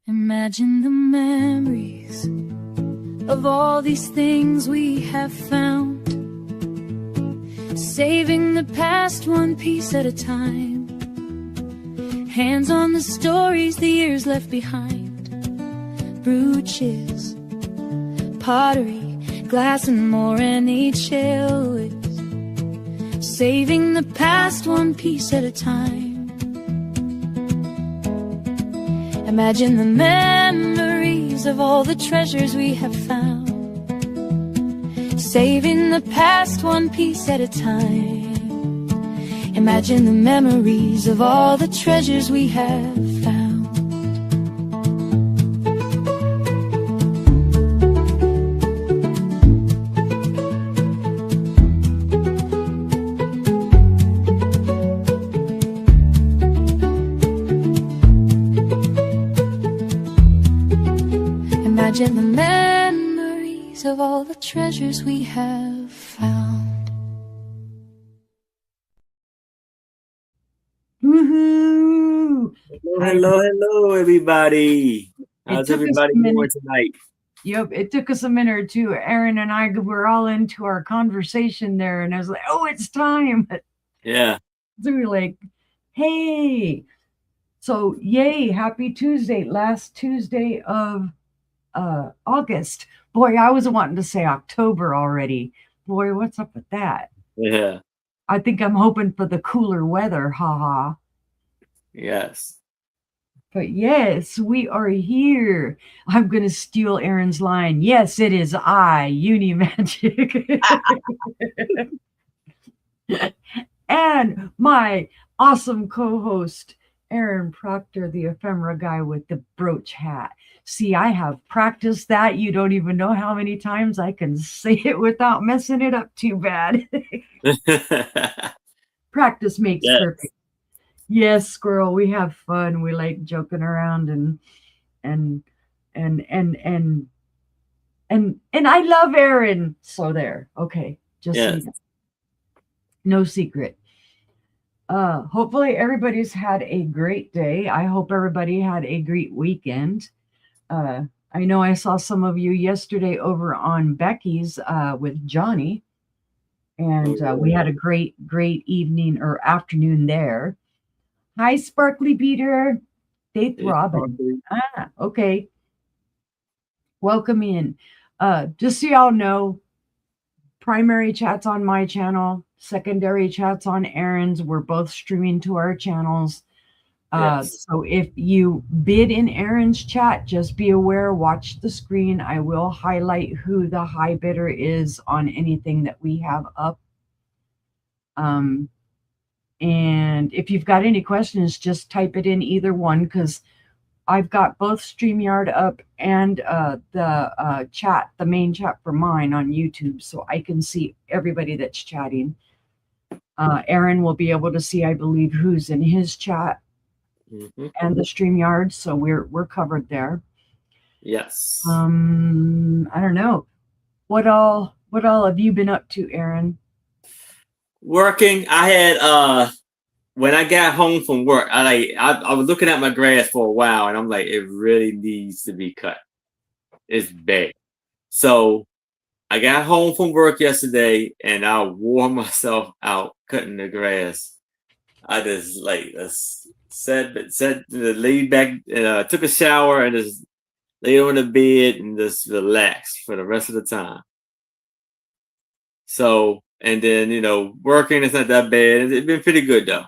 Imagine the memories of all these things we have found, saving the past one piece at a time. Hands on the stories the years left behind. Brooches, pottery, glass and more, and each shell is saving the past one piece at a time. Imagine the memories of all the treasures we have found, saving the past one piece at a time. Imagine the memories of all the treasures we have found. Imagine the memories of all the treasures we have found. Woohoo! Hello, everybody. How's everybody doing tonight? Yep, it took us a minute or two. Aaron and I were all into our conversation there, and I was like, oh, it's time. Yeah. So we were like, hey. So, yay, happy Tuesday, last Tuesday of August. Boy, I was wanting to say October already. Boy, what's up with that? Yeah. I think I'm hoping for the cooler weather, haha. Yes. But yes, we are here. I'm going to steal Aaron's line. Yes, it is I, Unimagique. And my awesome co-host, Aaron Proctor, the ephemera guy with the brooch hat. See, I have practiced that. You don't even know how many times I can say it without messing it up too bad. Practice makes perfect. Yes, squirrel, we have fun. We like joking around and I love Aaron. So there. Okay. Just no secret. Hopefully everybody's had a great day. I hope everybody had a great weekend. I know I saw some of you yesterday over on Becky's with Johnny, and we had a great evening or afternoon there. Hi, Sparkly Beater. Faith Robin. Okay. Welcome in. Just so y'all know, primary chat's on my channel, secondary chat's on Aaron's. We're both streaming to our channels. So if you bid in Aaron's chat, just be aware, watch the screen. I will highlight who the high bidder is on anything that we have up. And if you've got any questions, just type it in either one, because I've got both StreamYard up and the chat, the main chat for mine on YouTube, so I can see everybody that's chatting. Aaron will be able to see, I believe, who's in his chat. And the StreamYard, so we're covered there. Yes. I don't know. What all have you been up to, Aaron? Working. I had when I got home from work, I was looking at my grass for a while, and I'm like, it really needs to be cut. It's bad. So I got home from work yesterday, and I wore myself out cutting the grass. I just laid back, took a shower, and just laid on the bed and just relaxed for the rest of the time. So, and then, working, it's not that bad. It's been pretty good though.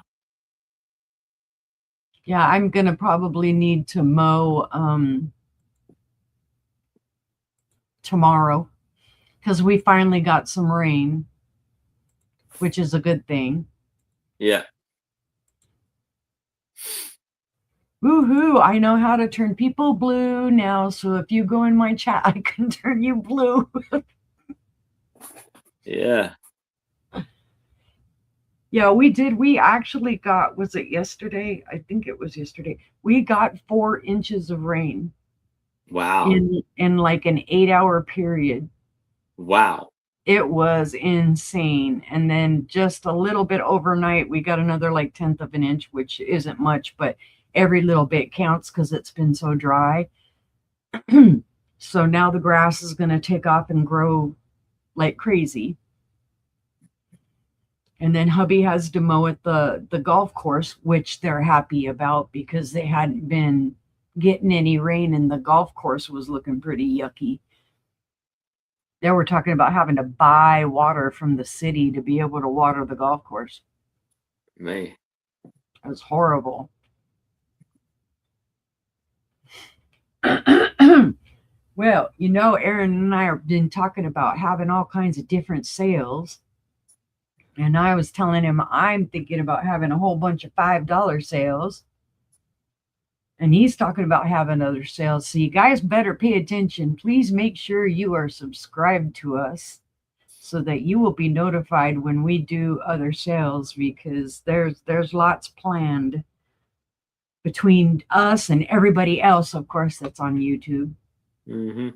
Yeah, I'm gonna probably need to mow tomorrow, because we finally got some rain, which is a good thing. Yeah. Woohoo! I know how to turn people blue now, so if you go in my chat, I can turn you blue. Yeah. Yeah, we did. We actually got, was it yesterday? I think it was yesterday. We got 4 inches of rain. Wow. In like an 8-hour period. Wow. It was insane. And then just a little bit overnight, we got another like 1/10 of an inch, which isn't much, but every little bit counts because it's been so dry. So now the grass is going to take off and grow like crazy. And then hubby has to mow at the golf course, which they're happy about because they hadn't been getting any rain and the golf course was looking pretty yucky. They were talking about having to buy water from the city to be able to water the golf course. Man. It was horrible. Well, you know, Aaron and I have been talking about having all kinds of different sales. And I was telling him I'm thinking about having a whole bunch of $5 sales. And he's talking about having other sales. So you guys better pay attention. Please make sure you are subscribed to us so that you will be notified when we do other sales, because there's lots planned between us and everybody else, of course, that's on YouTube. Mm-hmm.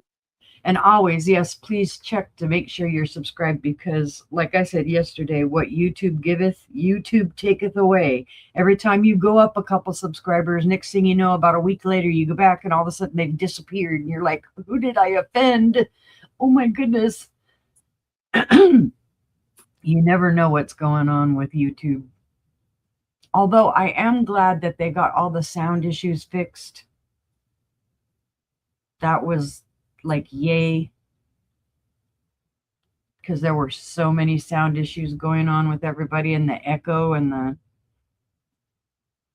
And always, yes, please check to make sure you're subscribed, because like I said yesterday, what YouTube giveth, YouTube taketh away. Every time you go up a couple subscribers, next thing you know, about a week later, you go back and all of a sudden they've disappeared. And you're like, who did I offend? Oh my goodness. You never know what's going on with YouTube. Although I am glad that they got all the sound issues fixed. That was like, yay. Because there were so many sound issues going on with everybody, and the echo and the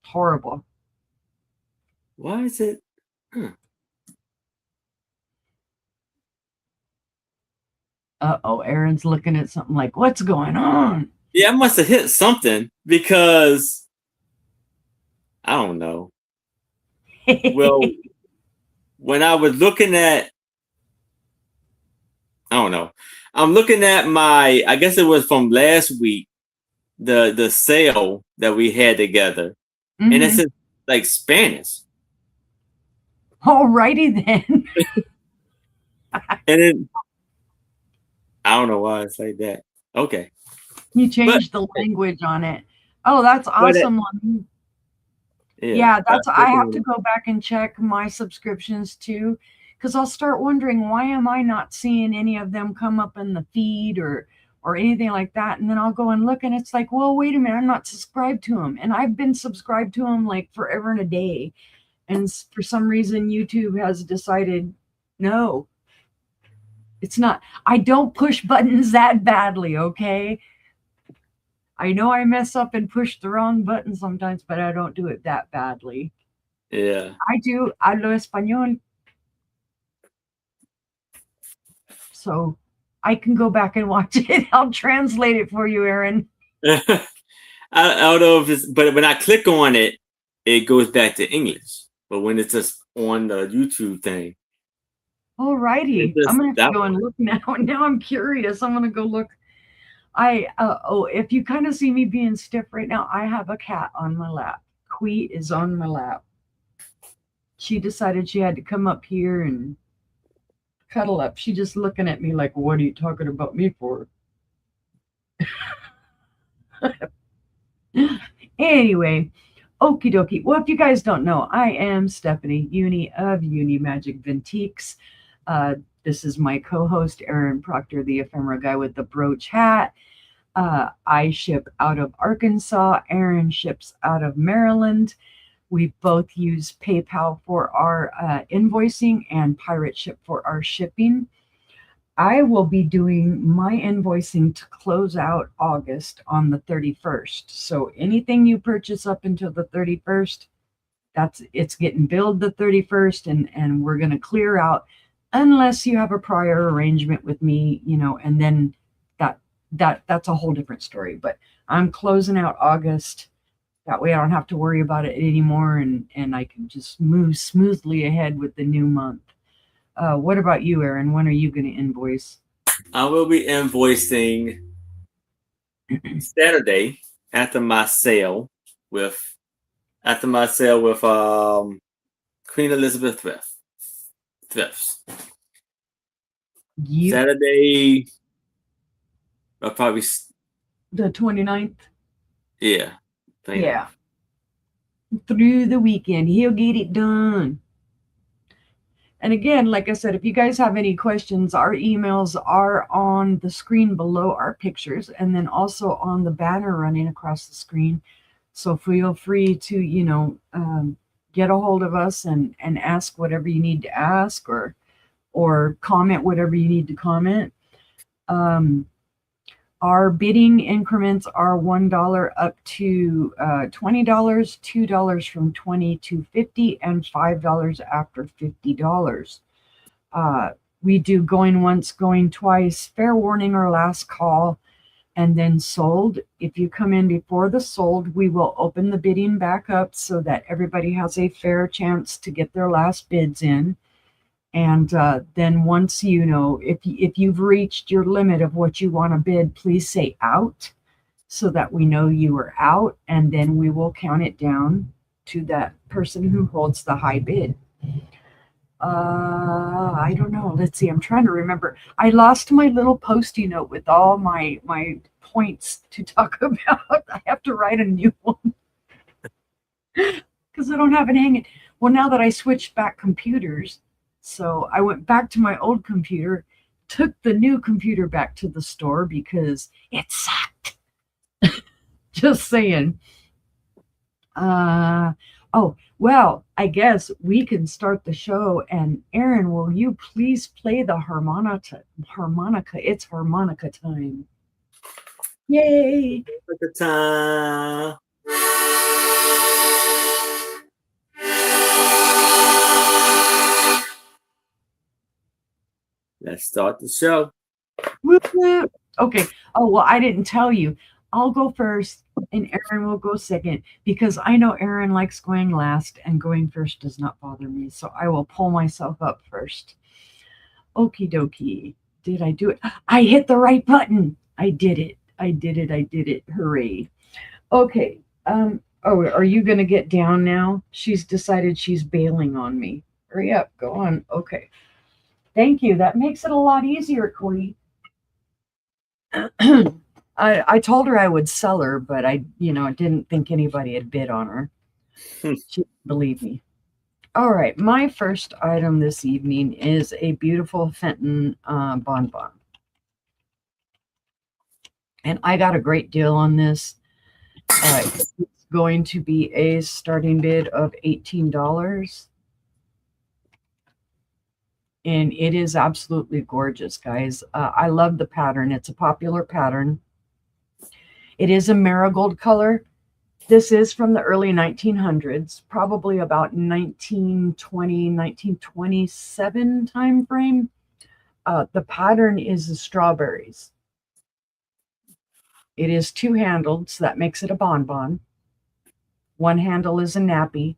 horrible. Why is it? Uh-oh, Aaron's looking at something like, what's going on? Yeah, I must have hit something because I don't know. Well, when I was looking at, I don't know. I'm looking at my, I guess it was from last week, the sale that we had together. Mm-hmm. And it says like Spanish. Alrighty then. And then I don't know why it's like that. Okay. You changed the language on it. Oh, that's awesome. Yeah, that's, I have to go back and check my subscriptions too, because I'll start wondering, why am I not seeing any of them come up in the feed or anything like that? And then I'll go and look, and it's like, well, wait a minute, I'm not subscribed to them. And I've been subscribed to them like forever and a day. And for some reason, YouTube has decided, no, it's not. I don't push buttons that badly, okay? I know I mess up and push the wrong button sometimes, but I don't do it that badly. Yeah. I do. Hablo español. So I can go back and watch it. I'll translate it for you, Aaron. I don't know if it's, but when I click on it, it goes back to English. But when it's just on the YouTube thing. Alrighty. I'm going to have to go and look now. Now I'm curious. I'm going to go look. If you kind of see me being stiff right now, I have a cat on my lap. Quee is on my lap. She decided she had to come up here and cuddle up. She just looking at me like, what are you talking about me for? Anyway, okie dokie. Well, if you guys don't know, I am Stephanie Uni of Unimagique Vintiques. This is my co-host, Aaron Proctor, the ephemera guy with the brooch hat. I ship out of Arkansas. Aaron ships out of Maryland. We both use PayPal for our invoicing and Pirate Ship for our shipping. I will be doing my invoicing to close out August on the 31st. So anything you purchase up until the 31st, it's getting billed the 31st, and we're going to clear out unless you have a prior arrangement with me, and then that's a whole different story. But I'm closing out August. That way I don't have to worry about it anymore, and I can just move smoothly ahead with the new month. What about you, Aaron? When are you going to invoice? I will be invoicing Saturday after my sale with Queen Elizabeth Thrifts. Yep. Saturday, I'll probably the 29th. Yeah. Yeah. through the weekend. He'll get it done. And again, like I said, if you guys have any questions, our emails are on the screen below our pictures and then also on the banner running across the screen. So feel free to, get a hold of us and ask whatever you need to ask or comment whatever you need to comment. Our bidding increments are $1 up to $20, $2 from $20 to $50, and $5 after $50. We do going once, going twice, fair warning or last call, and then sold. If you come in before the sold, we will open the bidding back up so that everybody has a fair chance to get their last bids in. And then once if you've reached your limit of what you want to bid, please say out so that we know you are out, and then we will count it down to that person who holds the high bid. I don't know. Let's see. I'm trying to remember. I lost my little Post-it note with all my points to talk about. I have to write a new one because I don't have it hanging. Well, now that I switched back computers, so I went back to my old computer, took the new computer back to the store because it sucked. Just saying. Oh, well, I guess we can start the show. And Aaron, will you please play the harmonica? It's harmonica time. Yay! Harmonica time. Let's start the show. Whoop, whoop. Okay. Oh, well, I didn't tell you. I'll go first and Aaron will go second because I know Aaron likes going last and going first does not bother me. So I will pull myself up first. Okie dokie. Did I do it? I hit the right button. I did it. I did it. Hooray. Okay. Are you going to get down now? She's decided she's bailing on me. Hurry up. Go on. Okay. Thank you. That makes it a lot easier, Cody. I told her I would sell her, but I didn't think anybody had bid on her. She didn't believe me. All right, my first item this evening is a beautiful Fenton bonbon. And I got a great deal on this. It's going to be a starting bid of $18. And it is absolutely gorgeous, guys. I love the pattern. It's a popular pattern. It is a marigold color. This is from the early 1900s, probably about 1920, 1927 time frame. The pattern is the strawberries. It is two-handled, so that makes it a bonbon. One handle is a nappy,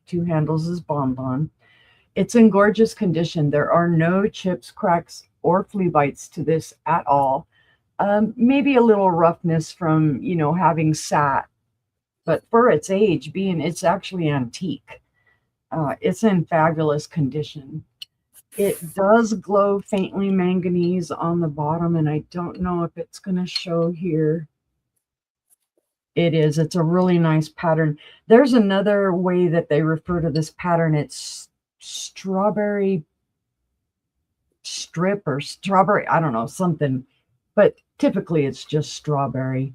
two handles is bonbon. It's in gorgeous condition. There are no chips, cracks, or flea bites to this at all. Maybe a little roughness from, having sat. But for its age, it's actually antique. It's in fabulous condition. It does glow faintly manganese on the bottom, and I don't know if it's going to show here. It is. It's a really nice pattern. There's another way that they refer to this pattern. It's strawberry strip or strawberry, I don't know, something. But typically it's just strawberry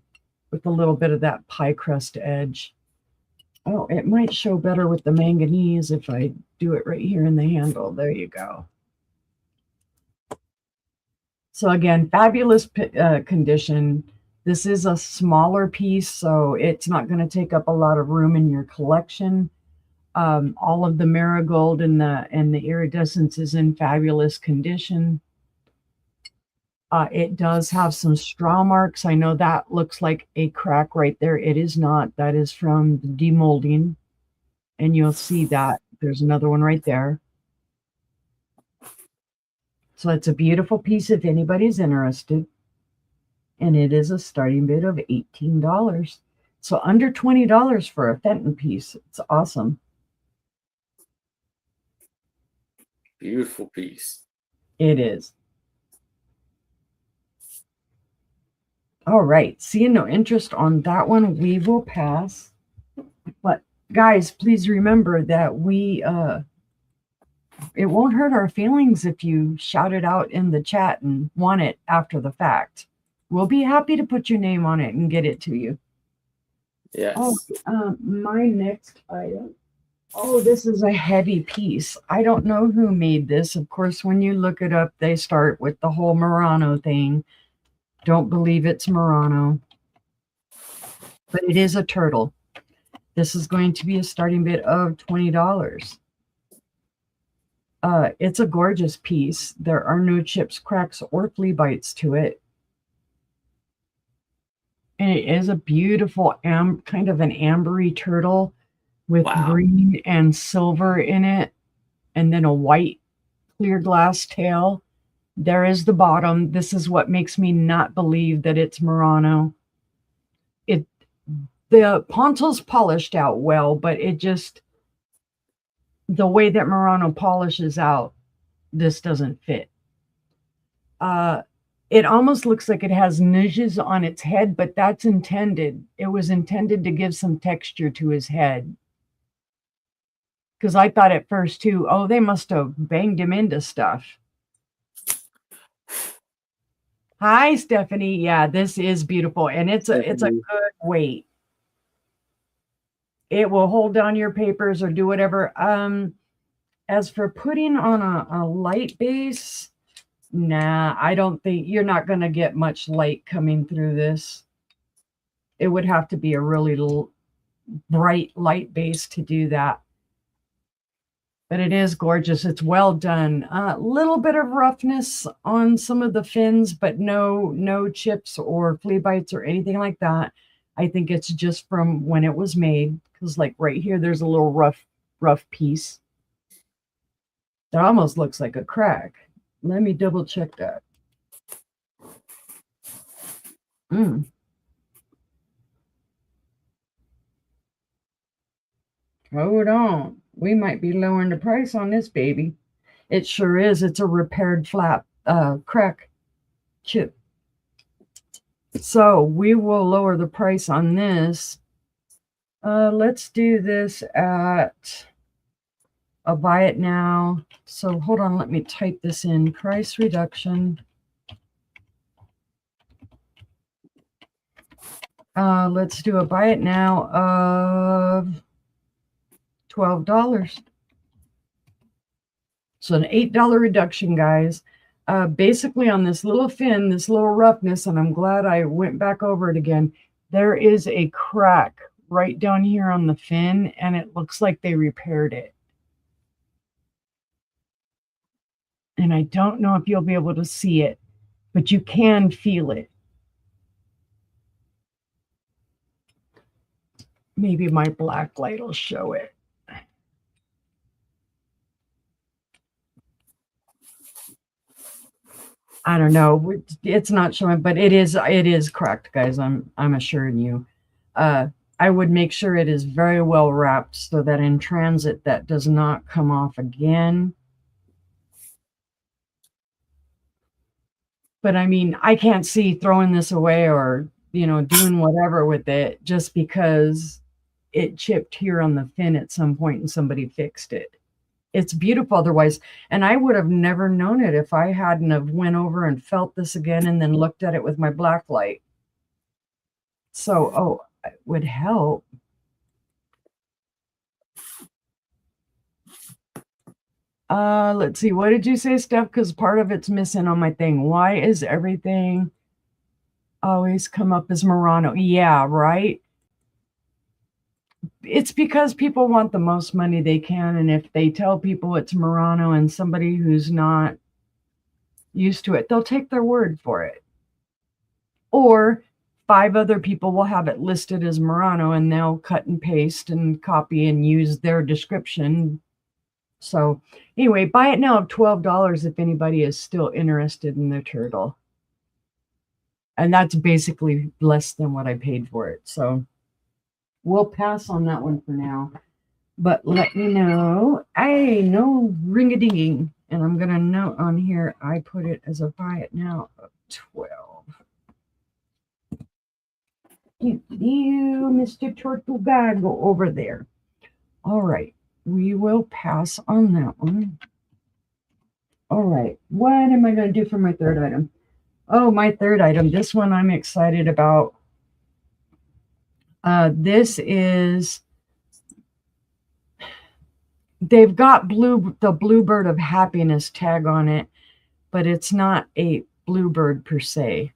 with a little bit of that pie crust edge. Oh, it might show better with the manganese if I do it right here in the handle. There you go. So again, fabulous condition. This is a smaller piece, so it's not going to take up a lot of room in your collection. All of the marigold and the iridescence is in fabulous condition. It does have some straw marks. I know that looks like a crack right there. It is not. That is from the demolding. And you'll see that. There's another one right there. So it's a beautiful piece if anybody's interested. And it is a starting bid of $18. So under $20 for a Fenton piece. It's awesome. Beautiful piece. It is. All right. Seeing no interest on that one, we will pass. But guys, please remember that it won't hurt our feelings if you shout it out in the chat and want it after the fact. We'll be happy to put your name on it and get it to you. Yes. Oh, my next item. Oh, this is a heavy piece. I don't know who made this. Of course, when you look it up, they start with the whole Murano thing. Don't believe it's Murano. But it is a turtle. This is going to be a starting bid of $20. It's a gorgeous piece. There are no chips, cracks, or flea bites to it. And it is a beautiful kind of an ambery turtle with green and silver in it, and then a white clear glass tail. There is the bottom. This is what makes me not believe that it's Murano. The pontil's polished out well, but it just, the way that Murano polishes out, this doesn't fit. It almost looks like it has nudges on its head, but that's intended. It was intended to give some texture to his head. Because I thought at first too, oh, they must have banged him into stuff. Hi, Stephanie. Yeah, this is beautiful, and it's a good weight. It will hold down your papers or do whatever. As for putting on a light base, nah, I don't think you're not going to get much light coming through this. It would have to be a really bright light base to do that. But it is gorgeous. It's well done. A little bit of roughness on some of the fins, but no chips or flea bites or anything like that. I think it's just from when it was made. Because like right here, there's a little rough piece. That almost looks like a crack. Let me double check that. Hold on. We might be lowering the price on this baby. It sure is. It's a repaired flat crack chip. So we will lower the price on this. Let's do this at a buy it now. So hold on, let me type this in. Price reduction. Let's do a buy it now of $12. So an $8 reduction, guys. Basically on this little fin, this little roughness, and I'm glad I went back over it again, there is a crack right down here on the fin, and it looks like they repaired it. And I don't know if you'll be able to see it, but you can feel it. Maybe my black light will show it. I don't know. It's not showing, but it is cracked, guys. I'm assuring you. I would make sure it is very well wrapped so that in transit that does not come off again. But I mean, I can't see throwing this away or, doing whatever with it just because it chipped here on the fin at some point and somebody fixed it. It's beautiful otherwise. And I would have never known it if I hadn't have went over and felt this again and then looked at it with my black light. So, it would help. Let's see. What did you say, Steph? Because part of it's missing on my thing. Why is everything always come up as Murano? Yeah, right. It's because people want the most money they can, and if they tell people it's Murano and somebody who's not used to it, they'll take their word for it. Or 5 other people will have it listed as Murano, and they'll cut and paste and copy and use their description. So anyway, buy it now of $12 if anybody is still interested in the turtle. And that's basically less than what I paid for it. So we'll pass on that one for now. But let me know. Hey, no ring-a-dinging. And I'm going to note on here, I put it as a buy it now of 12. You, Mr. Tortuga, go over there. All right. We will pass on that one. All right. What am I going to do for my third item? Oh, my third item. This one I'm excited about. This is, they've got the Bluebird of Happiness tag on it, but it's not a bluebird per se.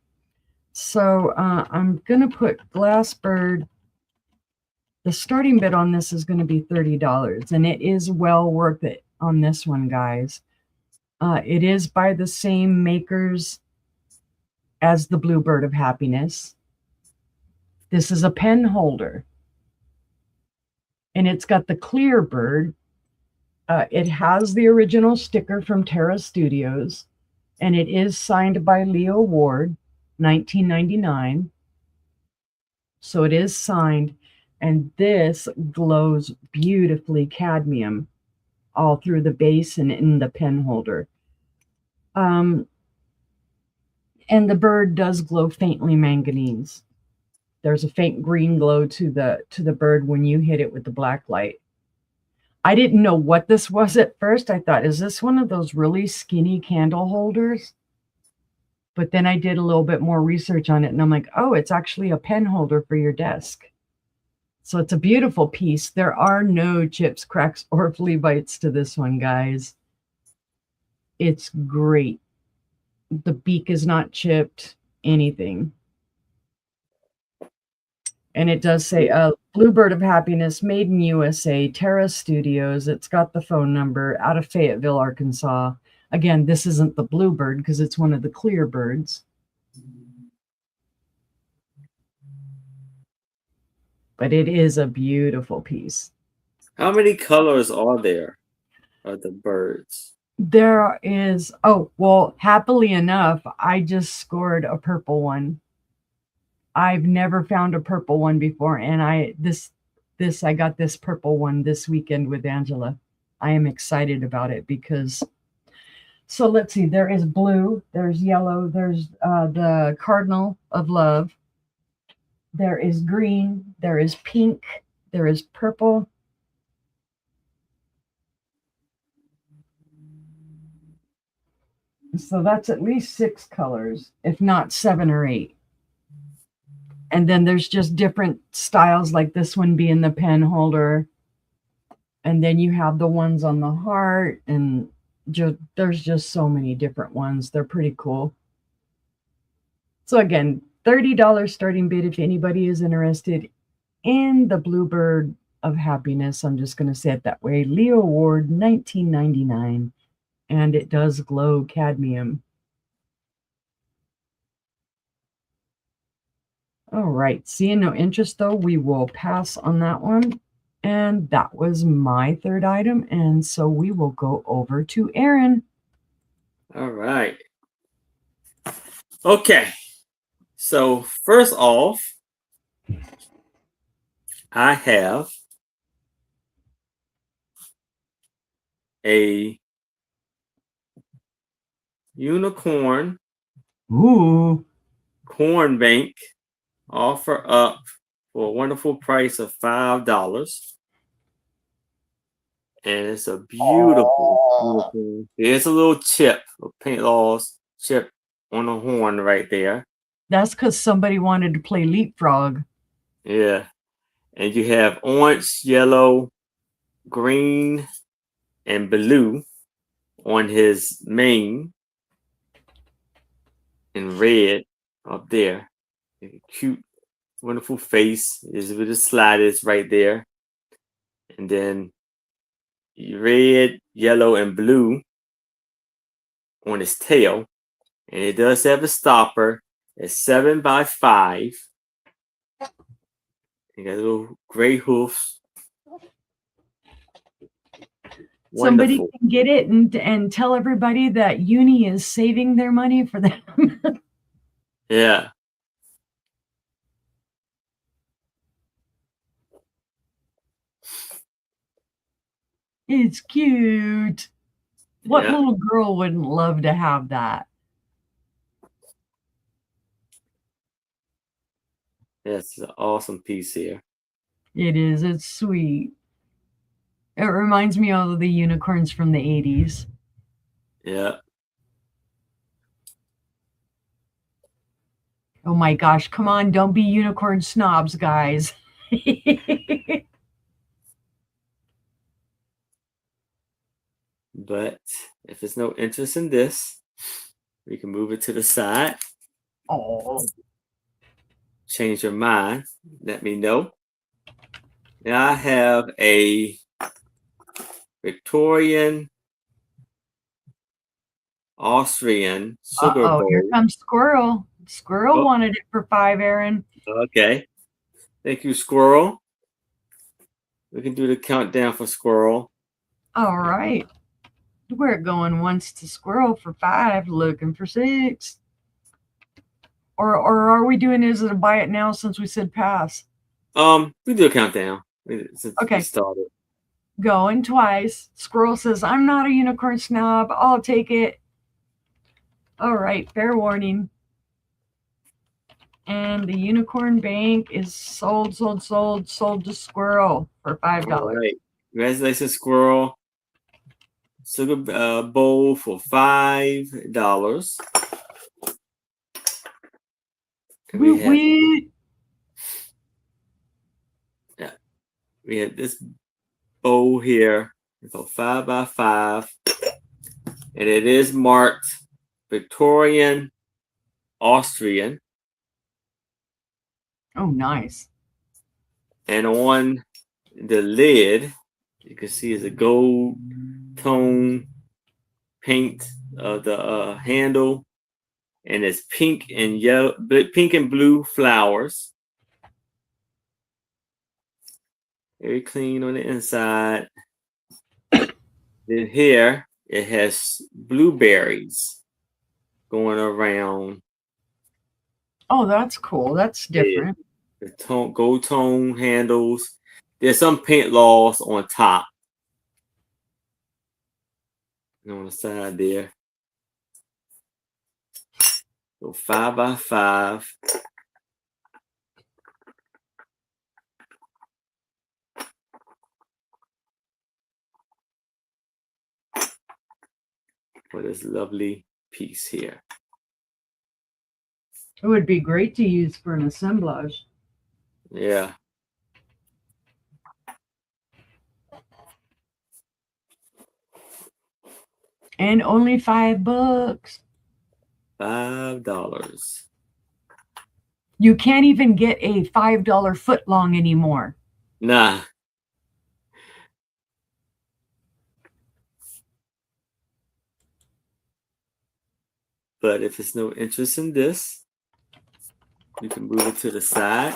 So I'm going to put Glassbird. The starting bid on this is going to be $30, and it is well worth it on this one, guys. It is by the same makers as the Bluebird of Happiness. This is a pen holder, and it's got the clear bird. It has the original sticker from Terra Studios, and it is signed by Leo Ward, 1999. So it is signed, and this glows beautifully cadmium all through the base and in the pen holder. And the bird does glow faintly manganese. There's a faint green glow to the bird when you hit it with the black light. I didn't know what this was at first. I thought, is this one of those really skinny candle holders? But then I did a little bit more research on it, and I'm like, oh, it's actually a pen holder for your desk. So it's a beautiful piece. There are no chips, cracks, or flea bites to this one, guys. It's great. The beak is not chipped, anything. And it does say Bluebird of Happiness, made in USA, Terra Studios. It's got the phone number, out of Fayetteville, Arkansas. Again, this isn't the Bluebird because it's one of the clear birds. But it is a beautiful piece. How many colors are there of the birds? There is, oh, well, happily enough, I just scored a purple one. I've never found a purple one before, and I got this purple one this weekend with Angela. I am excited about it because, so let's see, there is blue, there's yellow, there's the Cardinal of Love, there is green, there is pink, there is purple. So that's at least 6 colors, if not 7 or 8. And then there's just different styles, like this one being the pen holder. And then you have the ones on the heart, and there's just so many different ones. They're pretty cool. So again, $30 starting bid if anybody is interested in the Bluebird of Happiness. I'm just going to say it that way. Leo Ward, 1999. And it does glow cadmium. All right, seeing no interest though, we will pass on that one. And that was my third item. And so we will go over to Aaron. All right. Okay. So first off, I have a unicorn corn bank offer up for a wonderful price of $5. And it's a beautiful unicorn. There's a little chip, a paint loss chip on the horn right there. That's because somebody wanted to play leapfrog. Yeah. And you have orange, yellow, green, and blue on his mane, and red up there. A cute, wonderful face is with the sliders right there. And then red, yellow, and blue on his tail. And it does have a stopper. It's 7x5. You got little gray hoofs. Somebody Wonderful. can get it and tell everybody that Uni is saving their money for them. Yeah. It's cute. What Yeah. little girl wouldn't love to have that? That's an awesome piece here. It is. It's sweet. It reminds me of the unicorns from the 80s. Yeah. Oh my gosh, come on, don't be unicorn snobs, guys. But if there's no interest in this, we can move it to the side. Oh. Change your mind. Let me know. Now I have a Victorian Austrian sugar Uh-oh, here bowl. comes Squirrel. Squirrel wanted it for 5, Aaron. Okay. Thank you, Squirrel. We can do the countdown for Squirrel. All right. We're going once to Squirrel for 5, looking for 6. Or are we doing is it a buy it now since we said pass? We do a countdown. Okay. We started. Going twice. Squirrel says, I'm not a unicorn snob. I'll take it. All right, fair warning. And the unicorn bank is sold to Squirrel for $5. All right. Congratulations, Squirrel. Sugar bowl for $5. We have this bowl here. It's a 5 by 5, and it is marked Victorian Austrian. Oh, nice. And on the lid, you can see is a gold tone paint of the handle, and it's pink and yellow, pink and blue flowers. Very clean on the inside. Then here it has blueberries going around. Oh, that's cool. That's different. The gold tone handles. There's some paint loss on top. And on the side there. So 5 by 5. For this lovely piece here. It would be great to use for an assemblage. Yeah. And only $5. $5. You can't even get a $5 foot long anymore. Nah. But if there's no interest in this, you can move it to the side.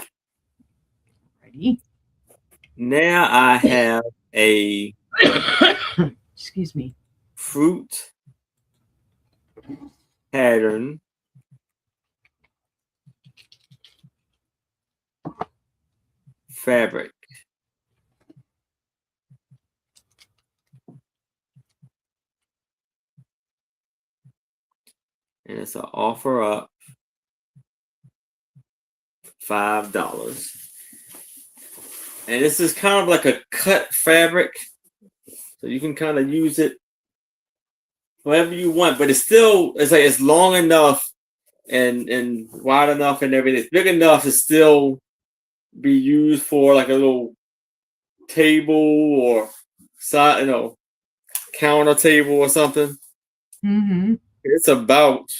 Ready? Now I have a excuse me, fruit pattern fabric. And it's an offer up $5. And this is kind of like a cut fabric. So you can kind of use it however you want, but it's like it's long enough and wide enough and everything. It's big enough to still be used for like a little table or side, counter table or something. Mm-hmm. It's about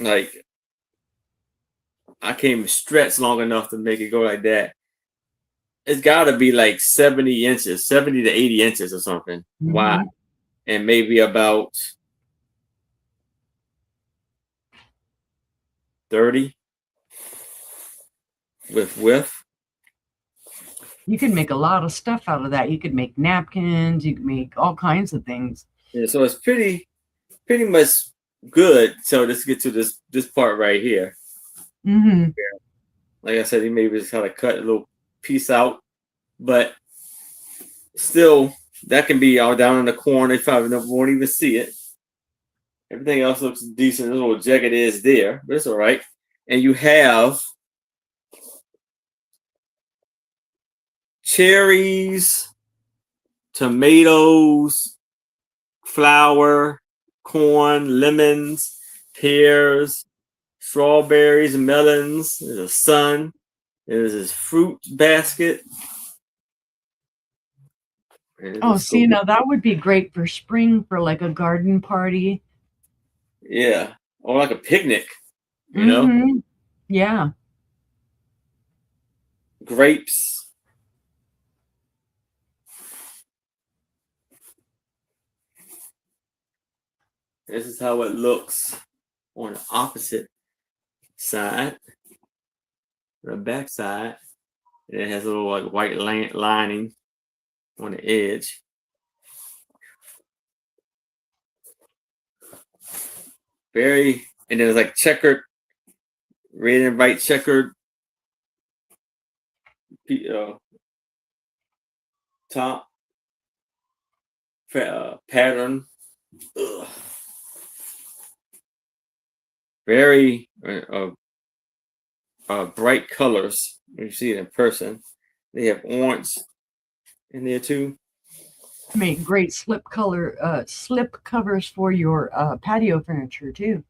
like I can't even stretch long enough to make it go like that. It's got to be like 70 inches, 70 to 80 inches or something wide, and maybe about 30 with width. You could make a lot of stuff out of that. You could make napkins. You could make all kinds of things. Yeah, so it's pretty much good. So let's get to this part right here. Mm-hmm. Like I said, he maybe just kind of cut a little piece out, but still, that can be all down in the corner. They probably won't even see it. Everything else looks decent. This little jacket is there, but it's all right. And you have cherries tomatoes, flour, corn, lemons, pears, strawberries, melons. There's a sun. There's this fruit basket. Oh, see, now that would be great for spring for like a garden party. Yeah, or like a picnic, you know? Yeah. Grapes. This is how it looks on the opposite side, the back side. It has a little like white lining on the edge. Very, and then it's like checkered, red and white checkered top pattern. Ugh. Very bright colors. When you see it in person, they have orange in there too. Make great slip covers for your patio furniture too.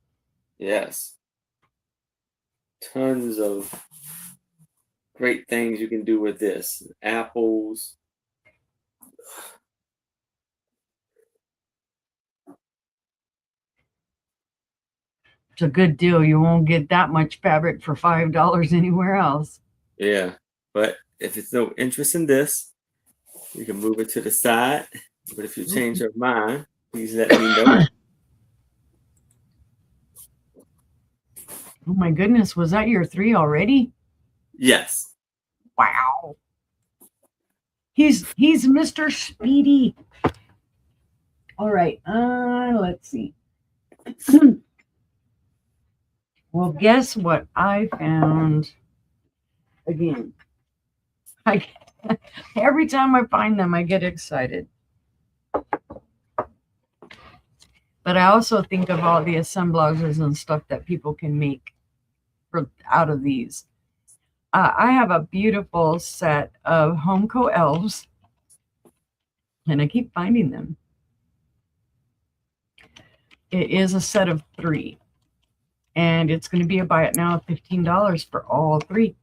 Yes. Tons of great things you can do with this. Apples. It's a good deal. You won't get that much fabric for $5 anywhere else. Yeah, but if it's no interest in this, you can move it to the side. But if you change your mind, please let me know. Oh my goodness, was that your 3 already? Yes. Wow. He's Mr. Speedy. All right. Let's see. Well, guess what I found again. Every time I find them, I get excited. But I also think of all the assemblages and stuff that people can make out of these. I have a beautiful set of Homeco elves, and I keep finding them. It is a set of 3, and it's going to be a buy it now of $15 for all 3.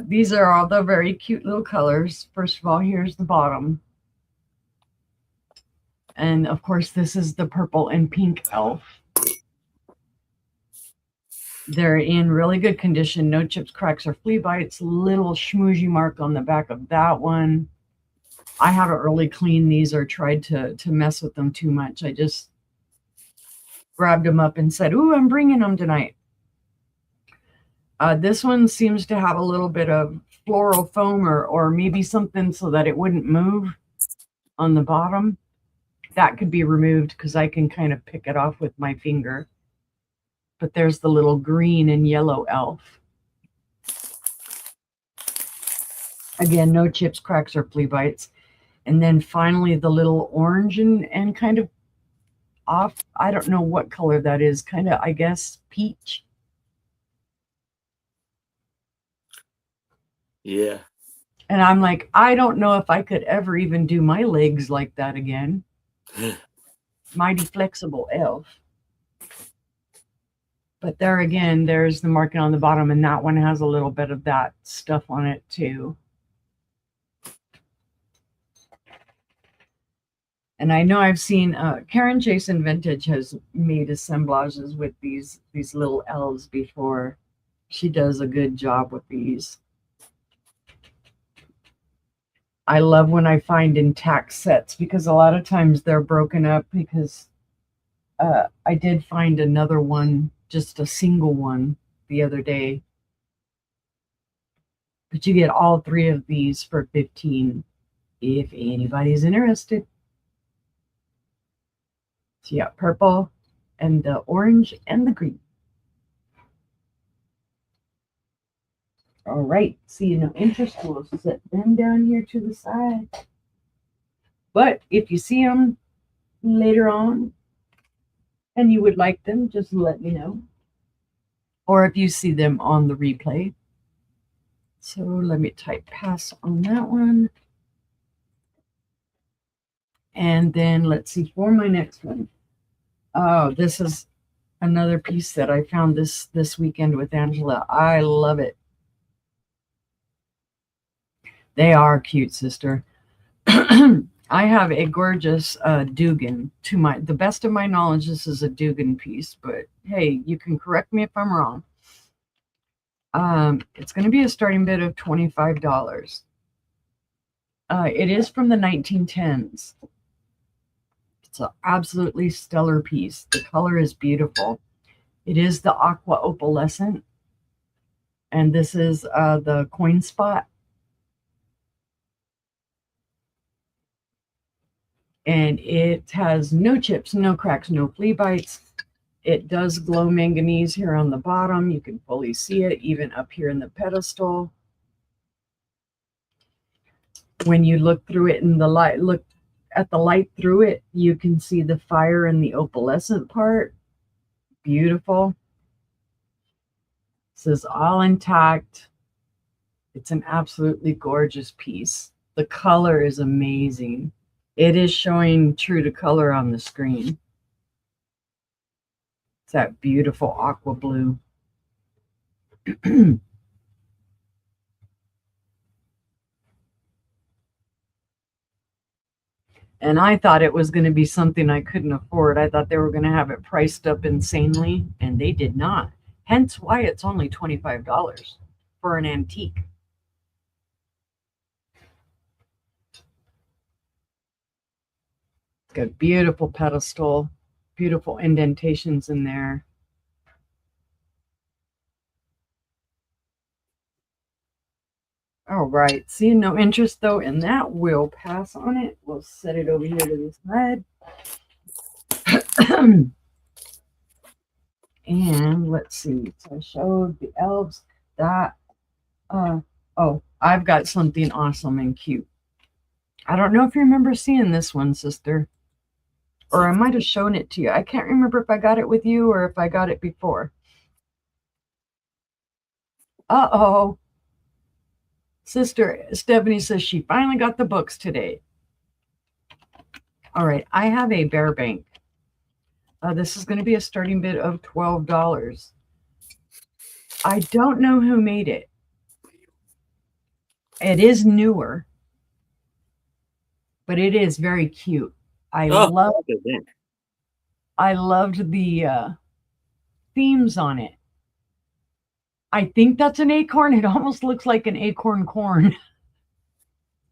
These are all the very cute little colors. First of all, here's the bottom. And of course, this is the purple and pink elf. They're in really good condition. No chips, cracks, or flea bites. Little schmoozy mark on the back of that one. I haven't really cleaned these or tried to mess with them too much. I just grabbed them up and said, ooh, I'm bringing them tonight. This one seems to have a little bit of floral foam or maybe something so that it wouldn't move on the bottom. That could be removed because I can kind of pick it off with my finger. But there's the little green and yellow elf. Again, no chips, cracks, or flea bites. And then finally the little orange and kind of off, I don't know what color that is, kind of, I guess, peach. Yeah. And I'm like, I don't know if I could ever even do my legs like that again. Mighty flexible elf. But there again, there's the marking on the bottom, and that one has a little bit of that stuff on it too. And I know I've seen Karen Jason Vintage has made assemblages with these little elves before. She does a good job with these. I love when I find intact sets because a lot of times they're broken up because I did find another one, just a single one the other day. But you get all 3 of these for $15 if anybody's interested. So yeah, purple and the orange and the green. All right, see, no interest, we'll set them down here to the side. But if you see them later on and you would like them, just let me know. Or if you see them on the replay, So let me type pass on that one. And then let's see for my next one. Oh, this is another piece that I found this weekend with Angela. I love it. They are cute, sister. I have a gorgeous Dugan. To the best of my knowledge, this is a Dugan piece, but hey, you can correct me if I'm wrong. It's going to be a starting bid of $25. It is from the 1910s. It's an absolutely stellar piece. The color is beautiful. It is the aqua opalescent, and this is the coin spot. And it has no chips, no cracks, no flea bites. It does glow manganese here on the bottom. You can fully see it even up here in the pedestal. When you look through it in the light, look at the light through it, you can see the fire in the opalescent part. Beautiful. This is all intact. It's an absolutely gorgeous piece. The color is amazing. It is showing true to color on the screen. It's that beautiful aqua blue. And I thought it was going to be something I couldn't afford. I thought they were going to have it priced up insanely, and they did not. Hence why it's only $25 for an antique. It's got beautiful pedestal, beautiful indentations in there. All right, seeing no interest though in that, we'll pass on it. We'll set it over here to the side. And let's see, so I showed the elves that, oh, I've got something awesome and cute. I don't know if you remember seeing this one, sister, or I might have shown it to you. I can't remember if I got it with you or if I got it before. Uh-oh. Sister Stephanie says she finally got the books today. All right, I have a bear bank. This is going to be a starting bid of $12. I don't know who made it. It is newer, but it is very cute. I loved the themes on it. I think that's an acorn. It almost looks like an acorn corn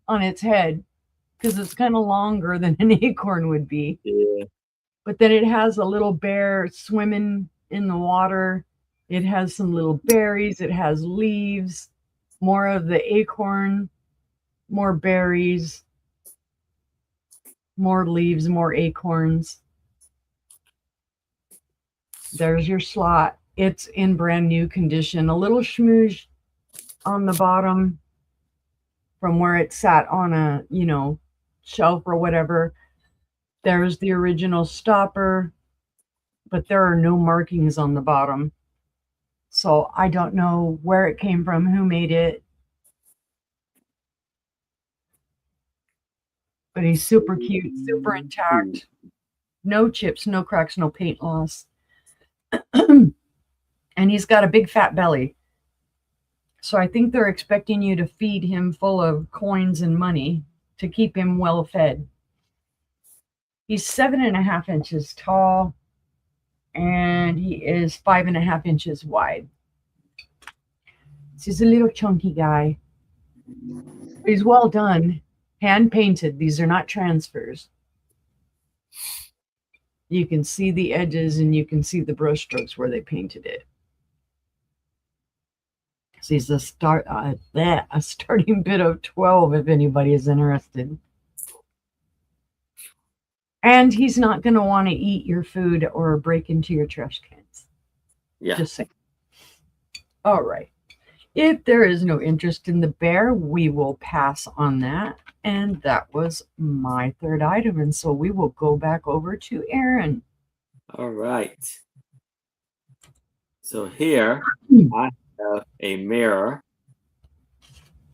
on its head because it's kind of longer than an acorn would be. Yeah. But then it has a little bear swimming in the water. It has some little berries. It has leaves, more of the acorn, more berries, more leaves, more acorns. There's your slot. It's in brand new condition. A little schmooze on the bottom from where it sat on a, shelf or whatever. There's the original stopper, but there are no markings on the bottom. So I don't know where it came from, who made it. But he's super cute, super intact. No chips, no cracks, no paint loss. And he's got a big fat belly. So I think they're expecting you to feed him full of coins and money to keep him well fed. He's 7.5 inches tall, and he is 5.5 inches wide. He's a little chunky guy. He's well done, hand painted. These are not transfers. You can see the edges and you can see the brush strokes where they painted it. So he's a starting bid of 12 if anybody is interested. And he's not going to want to eat your food or break into your trash cans. Yeah. Just saying. All right. If there is no interest in the bear, we will pass on that. And that was my third item. And so we will go back over to Aaron. All right. So here I have a mirror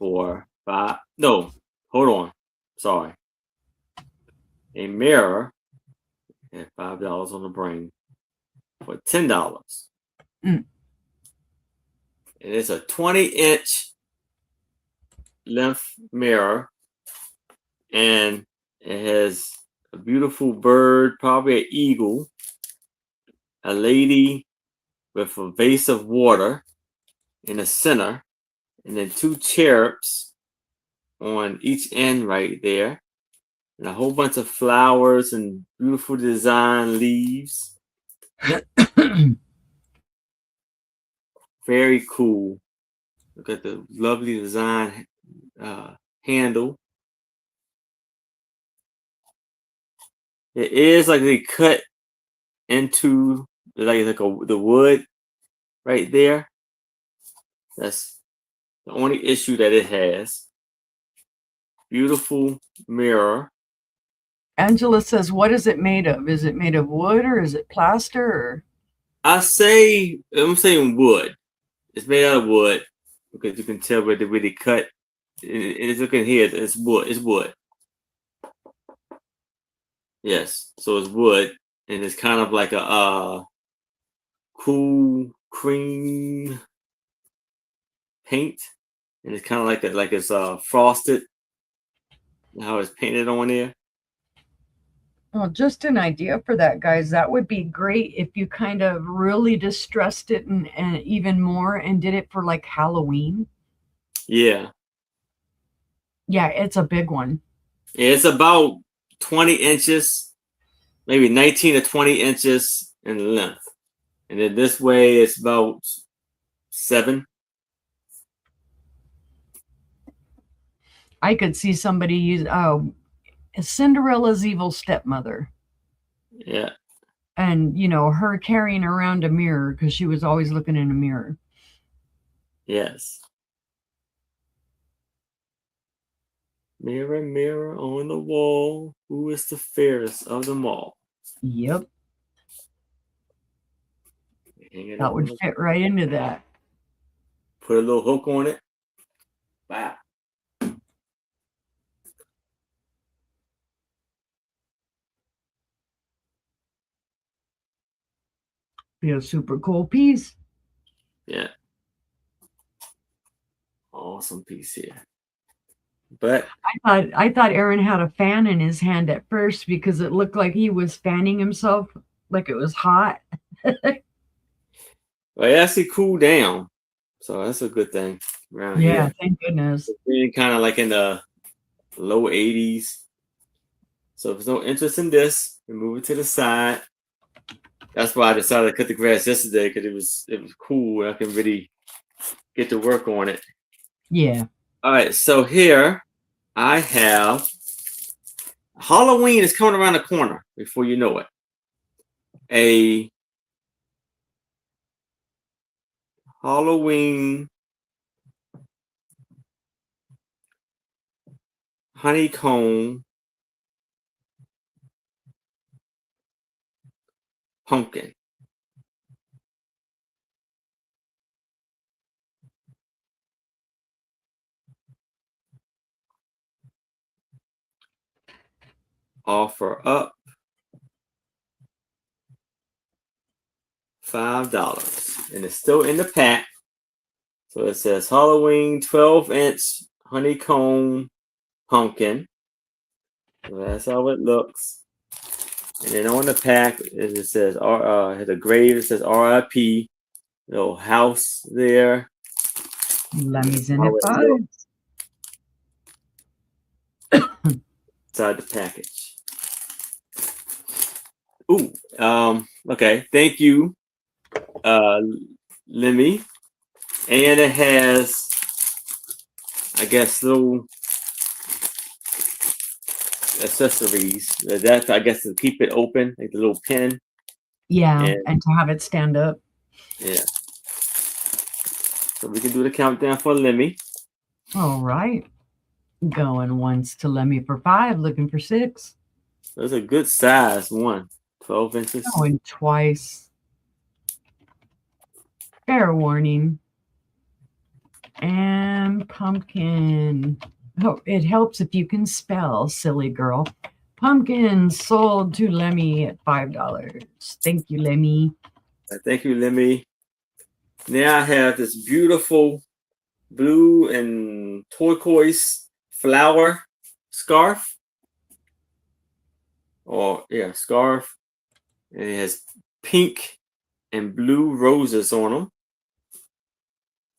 for $5. No, hold on. Sorry. A mirror at $5 on the brain for $10. Mm. And it's a 20-inch length mirror, and it has a beautiful bird, probably an eagle, a lady with a vase of water in the center, and then 2 cherubs on each end right there, and a whole bunch of flowers and beautiful design leaves. Very cool. Look at the lovely design handle. It is like they cut into the wood right there. That's the only issue that it has. Beautiful mirror. Angela says, what is it made of? Is it made of wood or is it plaster? Or? I'm saying wood. It's made out of wood because you can tell where they cut. It's looking here. It's wood. It's wood. Yes, so it's wood, and it's kind of like a cool cream paint, and it's kind of like it's frosted. How it's painted on there. Well, just an idea for that, guys. That would be great if you kind of really distressed it and even more and did it for like Halloween. Yeah. Yeah, it's a big one. Yeah, it's about 20 inches, maybe 19 to 20 inches in length. And then this way it's about 7. I could see somebody use Cinderella's evil stepmother. Yeah. And, you know, her carrying around a mirror because she was always looking in a mirror. Yes. Mirror, mirror on the wall, who is the fairest of them all? Yep. That would fit right into that. Put a little hook on it. Wow. Be a super cool piece. Yeah. Awesome piece here. But I thought Aaron had a fan in his hand at first because it looked like he was fanning himself like it was hot. Well, it actually cooled down, so that's a good thing around here. Yeah, thank goodness. It's been kind of like in the low 80s. So if there's no interest in this, we move it to the side. That's why I decided to cut the grass yesterday, because it was cool and I can really get to work on it. Yeah. All right, so here I have Halloween is coming around the corner before you know it. A Halloween honeycomb pumpkin. Offer up $5, and it's still in the pack. So it says Halloween 12-inch honeycomb pumpkin. So that's how it looks. And then on the pack, it says has a grave. It says RIP. Little house there. Lemmy's in it. Inside the package. Ooh. Okay. Thank you, Lemmy. And it has, I guess, little accessories. That's, I guess, to keep it open, like the little pin. Yeah, and to have it stand up. Yeah. So we can do the countdown for Lemmy. All right. Going once to Lemmy for 5, looking for 6. That's a good size one. 12 inches. Going twice. Fair warning. And pumpkin. Oh, it helps if you can spell, silly girl. Pumpkin sold to Lemmy at $5. Thank you, Lemmy. Thank you, Lemmy. Now I have this beautiful blue and turquoise flower scarf. Scarf. And it has pink and blue roses on them.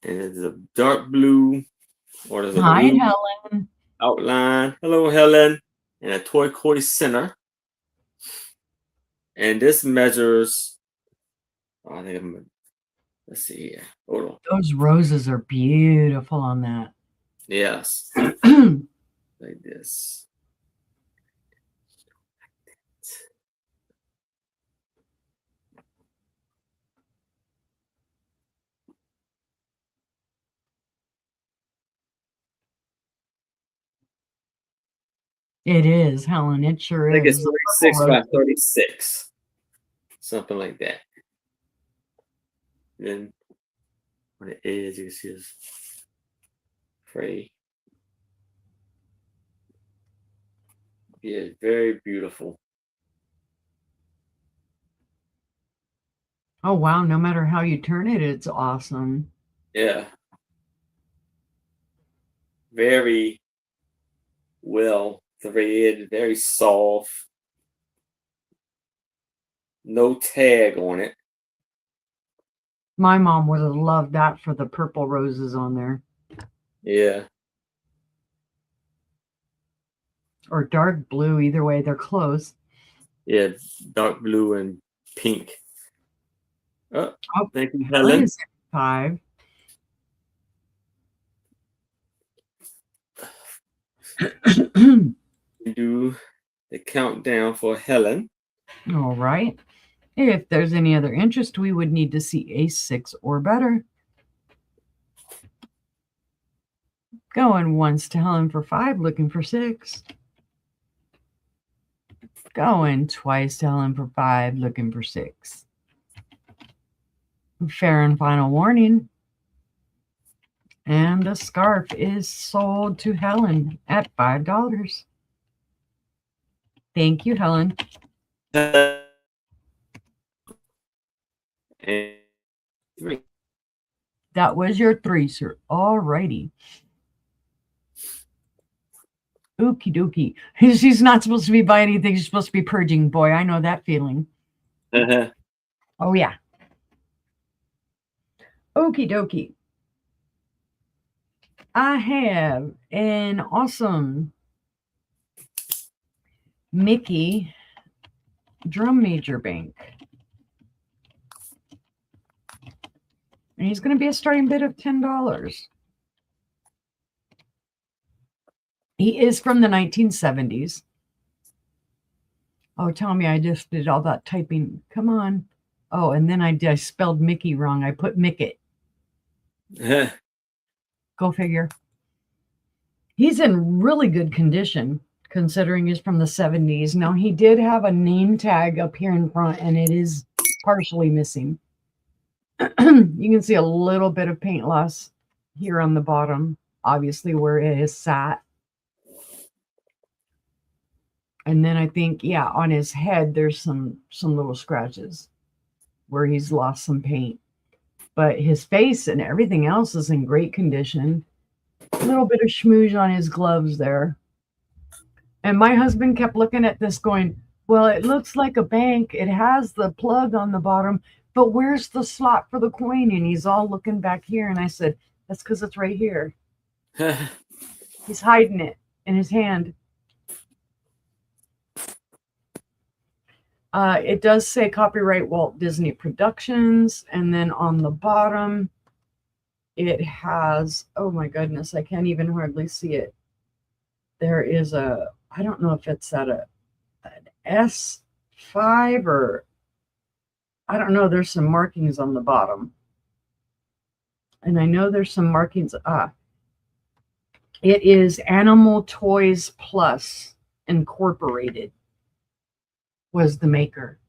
And it's a dark blue, or there's a Hi, blue Helen. outline. Hello, Helen. And a turquoise center. And this measures, let's see here. Hold on. Those roses are beautiful on that. Yes. Like this. It is, Helen. It sure I think is. it's 36 by 36. Something like that. Then on the edge, you see this fray. Yeah, very beautiful. Oh, wow. No matter how you turn it, it's awesome. Yeah. Very well threaded, very soft. No tag on it. My mom would have loved that for the purple roses on there. Yeah. Or dark blue. Either way, they're close. Yeah, dark blue and pink. Oh, thank you, Helen Helen. is 5. Do the countdown for Helen. All right. If there's any other interest, we would need to see a 6 or better. Going once to Helen for 5, looking for 6. Going twice to Helen for 5, looking for 6. Fair and final warning. And the scarf is sold to Helen at $5. Thank you, Helen. And 3. That was your 3, sir. All righty. Okie dokie. She's not supposed to be buying anything. She's supposed to be purging. Boy, I know that feeling. Oh, yeah. Okie dokie. I have an awesome Mickey drum major bank. And he's going to be a starting bid of $10. He is from the 1970s. Oh, tell me I just did all that typing. Come on. Oh, and then I spelled Mickey wrong. I put Mickett. Go figure. He's in really good condition considering he's from the 70s. Now, he did have a name tag up here in front, and it is partially missing. You can see a little bit of paint loss here on the bottom, obviously where it is sat. And then I think, yeah, on his head, there's some little scratches where he's lost some paint. But his face and everything else is in great condition. A little bit of schmooze on his gloves there. And my husband kept looking at this going, well, it looks like a bank. It has the plug on the bottom, but where's the slot for the coin? And he's all looking back here. And I said, that's because it's right here. He's hiding it in his hand. It does say copyright Walt Disney Productions. And then on the bottom, it has, oh my goodness, I can't even hardly see it. There is a, I don't know if it's at an S5 or, I don't know. There's some markings on the bottom. And I know there's some markings. It is Animal Toys Plus Incorporated was the maker.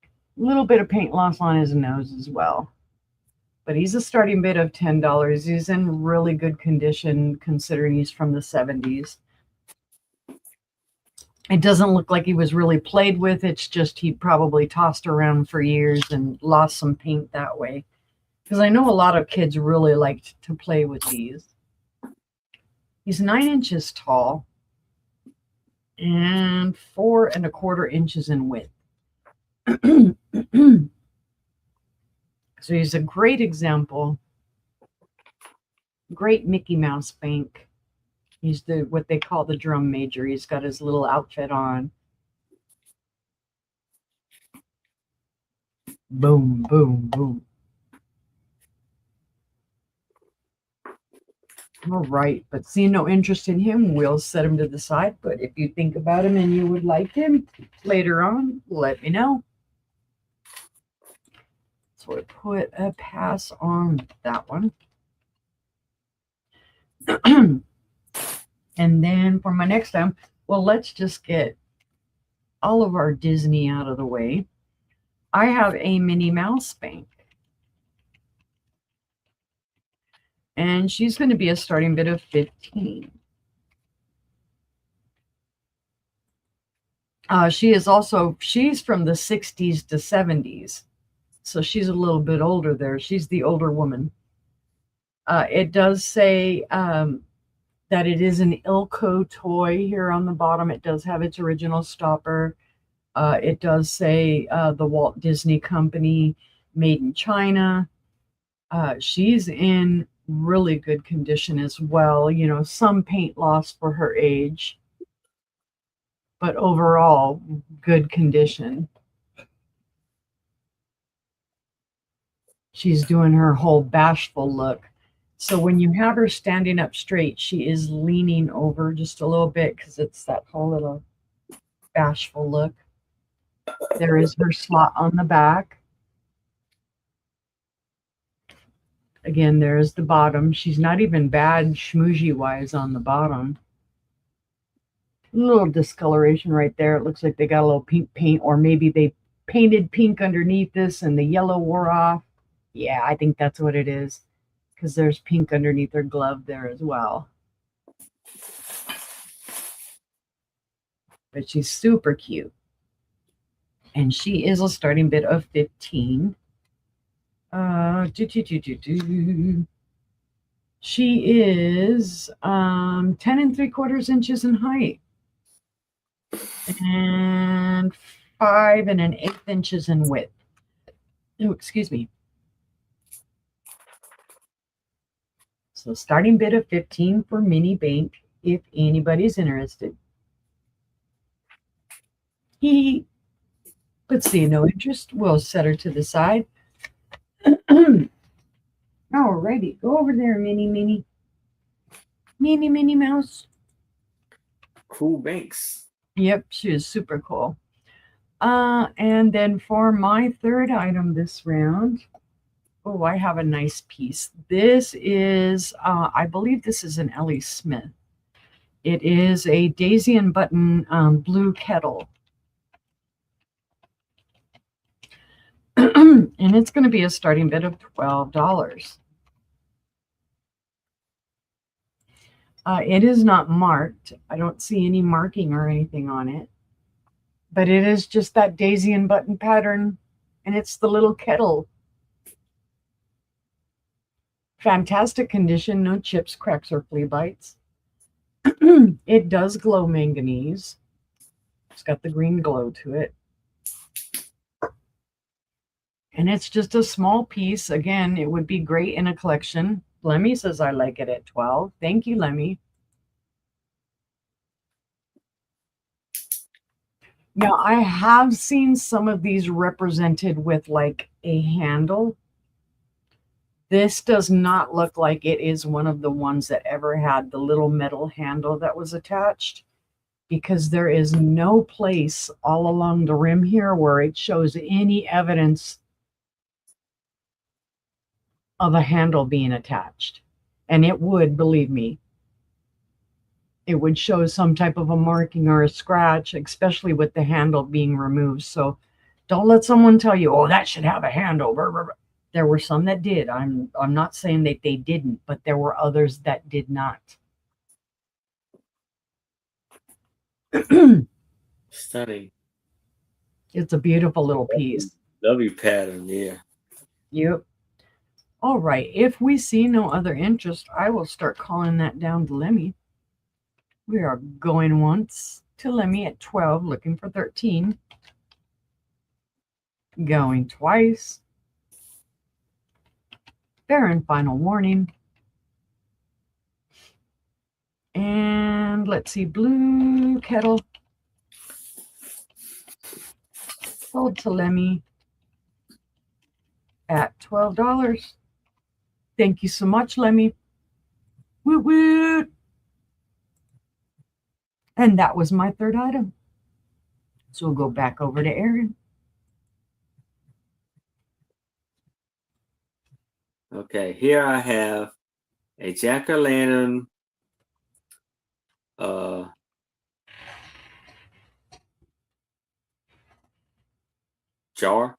A little bit of paint loss on his nose as well. But he's a starting bid of $10. He's in really good condition considering he's from the 70s. It doesn't look like he was really played with. It's just he probably tossed around for years and lost some paint that way. Because I know a lot of kids really liked to play with these. He's 9 inches tall and 4 1/4 inches in width. So he's a great example. Great Mickey Mouse bank. He's what they call the drum major. He's got his little outfit on. Boom, boom, boom. All right, but seeing no interest in him, we'll set him to the side. But if you think about him and you would like him later on, let me know. So we put a pass on that one. And then for my next time, well, let's just get all of our Disney out of the way. I have a Minnie Mouse bank. And she's going to be a starting bid of 15. She's from the 60s to 70s. So she's a little bit older there. She's the older woman. It does say that it is an Ilco toy here on the bottom. It does have its original stopper. It does say the Walt Disney Company, made in China. She's in really good condition as well. You know, some paint loss for her age, but overall good condition. She's doing her whole bashful look. So when you have her standing up straight, she is leaning over just a little bit because it's that whole little bashful look. There is her slot on the back. Again, there's the bottom. She's not even bad schmoozy-wise on the bottom. A little discoloration right there. It looks like they got a little pink paint, or maybe they painted pink underneath this and the yellow wore off. Yeah, I think that's what it is, because there's pink underneath her glove there as well. But she's super cute. And she is a starting bid of 15. She is 10 3/4 inches in height and 5 1/8 inches in width. Oh, excuse me. So starting bid of 15 for Mini Bank, if anybody's interested. But see no interest, we'll set her to the side. Alrighty, go over there, Minnie Mouse. Cool banks. Yep, she is super cool. And then for my third item this round, oh, I have a nice piece. This is, I believe this is an Ellie Smith. It is a Daisy and Button blue kettle. And it's going to be a starting bid of $12. It is not marked. I don't see any marking or anything on it. But it is just that Daisy and Button pattern. And it's the little kettle. Fantastic condition. No chips, cracks, or flea bites. It does glow manganese. It's got the green glow to it. And it's just a small piece. Again, it would be great in a collection. Lemmy says I like it at 12. Thank you, Lemmy. Now, I have seen some of these represented with like a handle. This does not look like it is one of the ones that ever had the little metal handle that was attached, because there is no place all along the rim here where it shows any evidence of a handle being attached. And it would, believe me, it would show some type of a marking or a scratch, especially with the handle being removed. So don't let someone tell you, oh, that should have a handle. There were some that did. I'm not saying that they didn't, but there were others that did not. Stunning. It's a beautiful little piece. Lovely pattern, yeah. Yep. All right. If we see no other interest, I will start calling that down to Lemmy. We are going once to Lemmy at 12, looking for 13. Going twice. Fair and final warning. And let's see, blue kettle. Sold to Lemmy at $12. Thank you so much, Lemmy. Woot woot. And that was my third item. So we'll go back over to Aaron. Okay, here I have a jack-o'-lantern jar.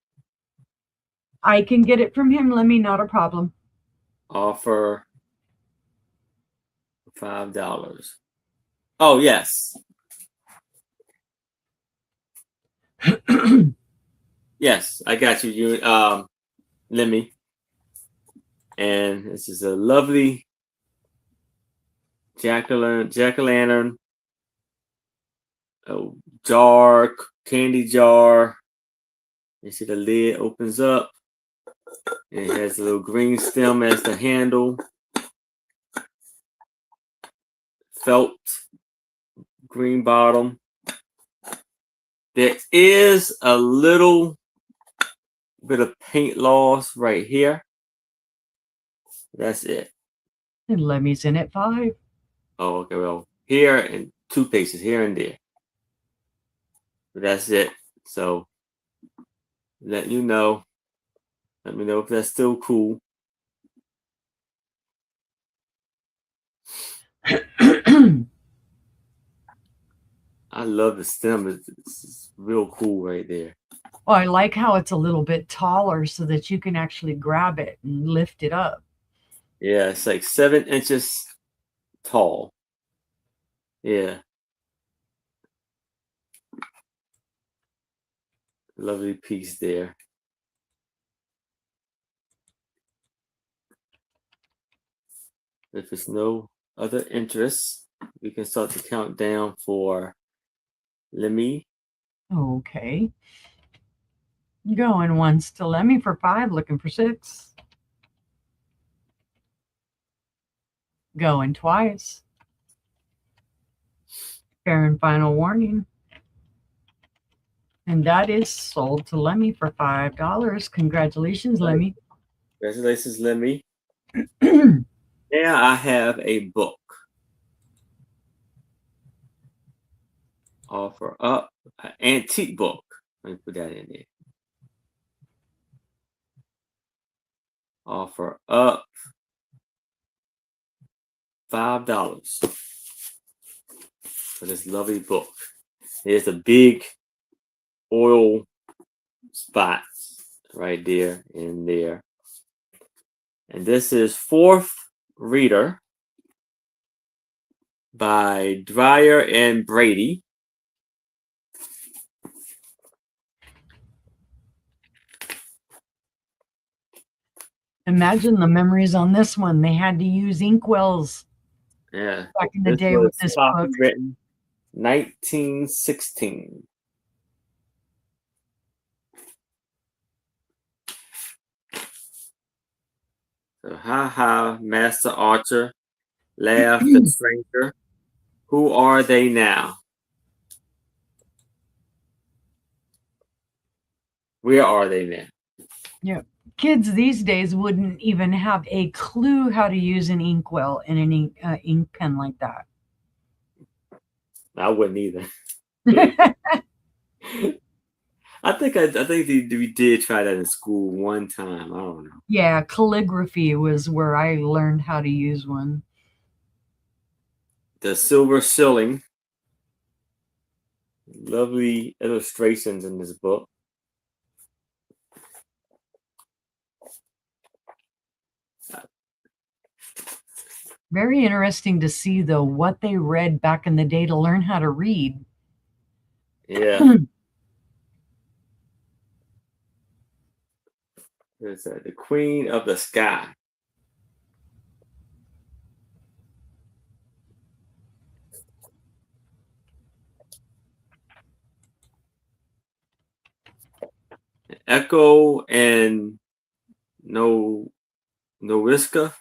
I can get it from him, Lemmy, not a problem. Offer $5. Oh, yes. Yes, I got you, Lemmy. And this is a lovely jack-o'-lantern jar, candy jar. You see the lid opens up. And it has a little green stem as the handle. Felt green bottom. There is a little bit of paint loss right here. That's it. And Lemmy's in at 5. Oh, okay. Well, here and 2 places, here and there. But that's it. So, let you know. Let me know if that's still cool. I love the stem. It's real cool right there. Oh, I like how it's a little bit taller so that you can actually grab it and lift it up. Yeah, it's like 7 inches tall. Yeah. Lovely piece there. If there's no other interest, we can start the countdown for Lemmy. Okay. Going once to Lemmy for 5, looking for 6. Going twice. Fair and final warning. And that is sold to Lemmy for $5. Congratulations, Lemmy. Congratulations, Lemmy. Now I have a book. Offer up an antique book. Let me put that in there. Offer up $5 for this lovely book. There's a big oil spot right there in there. And this is Fourth Reader by Dreyer and Brady. Imagine the memories on this one. They had to use inkwells. Yeah. Back in the day with this book. Written 1916. So, ha, Master Archer, laughed the stranger. Who are they now? Where are they now? Yeah. Kids these days wouldn't even have a clue how to use an inkwell and an ink pen like that. I wouldn't either. I think we did try that in school one time. I don't know. Yeah, calligraphy was where I learned how to use one. The Silver Shilling. Lovely illustrations in this book. Very interesting to see, though, what they read back in the day to learn how to read. Yeah. There's the Queen of the Sky. Echo and Noriscus.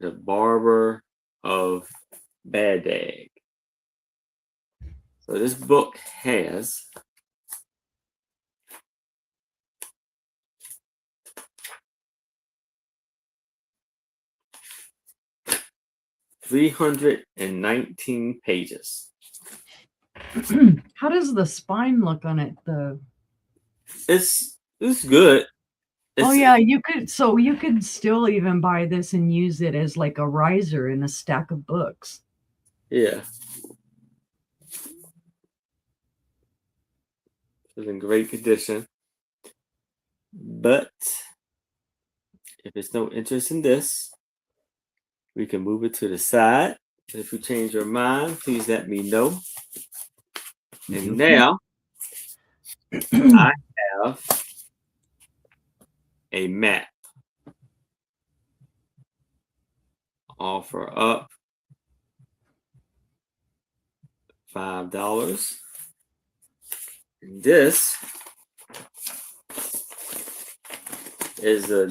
The Barber of Badag. So this book has 319 pages. How does the spine look on it? It's good. Oh yeah, you could still even buy this and use it as like a riser in a stack of books. Yeah. It's in great condition. But if there's no interest in this, we can move it to the side. If you change your mind, please let me know. And now I have a map. Offer up $5. And this is a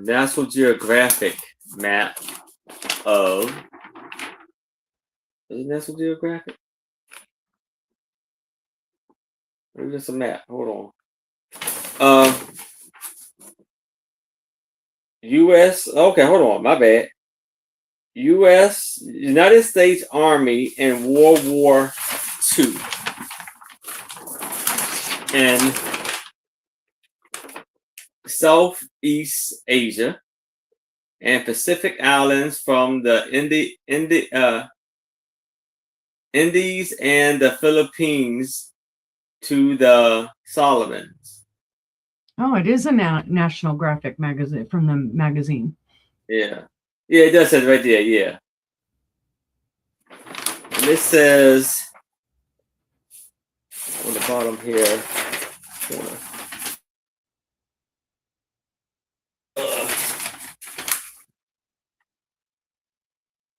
National Geographic map of. Is it National Geographic? Maybe it's a map. Hold on. U.S. Okay, hold on. My bad. U.S. United States Army in World War II. And Southeast Asia and Pacific Islands from the Indies and the Philippines to the Solomons. Oh, it is a National Graphic magazine from the magazine. Yeah. Yeah, it does say right there, yeah. And this says on the bottom here.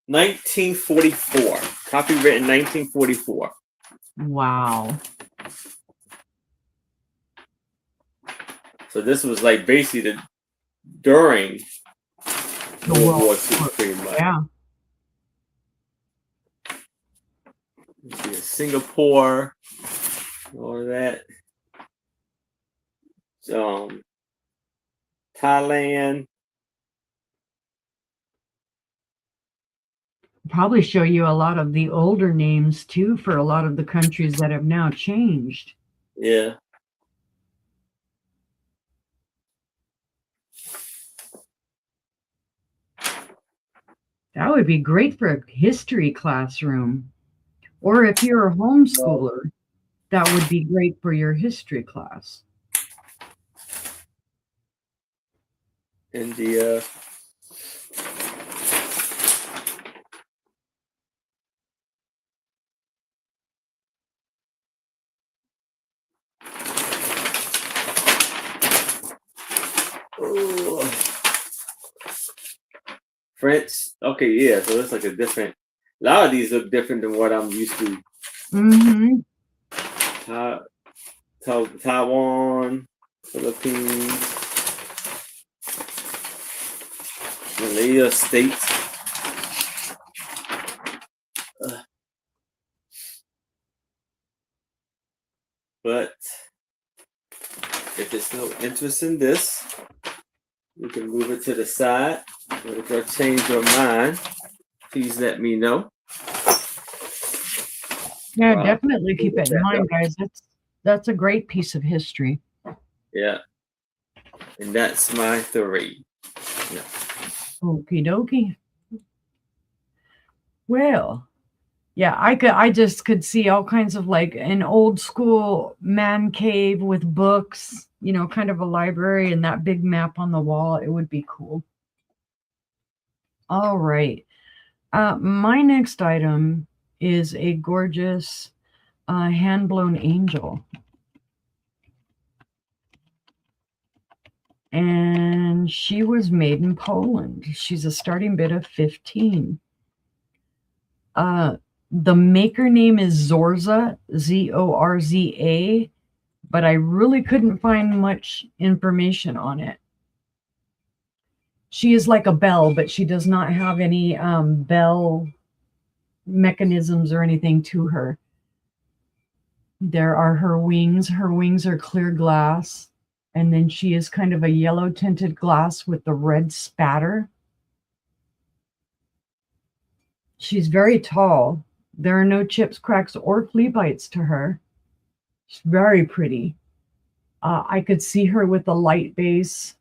1944. Copyright in 1944. Wow. So this was like basically during World War II, pretty much. Yeah. Singapore, all of that. Thailand. Probably show you a lot of the older names too for a lot of the countries that have now changed. Yeah. That would be great for a history classroom. Or if you're a homeschooler, that would be great for your history class. India. Ooh. French. Okay, yeah. So it's like a different. A lot of these look different than what I'm used to. Mm-hmm. Taiwan, Philippines, Malaya State. But if there's no interest in this, we can move it to the side. But if you change your mind, please let me know. Yeah, definitely keep it in mind, guys. That's a great piece of history. Yeah. And that's my 3. Yeah. Okie dokie. Well, yeah, I just could see all kinds of like an old school man cave with books, kind of a library and that big map on the wall. It would be cool. All right. My next item is a gorgeous hand-blown angel. And she was made in Poland. She's a starting bid of 15. The maker name is Zorza, Zorza, but I really couldn't find much information on it. She is like a bell, but she does not have any bell mechanisms or anything to her. There are her wings. Her wings are clear glass. And then she is kind of a yellow tinted glass with the red spatter. She's very tall. There are no chips, cracks, or flea bites to her. She's very pretty. I could see her with a light base.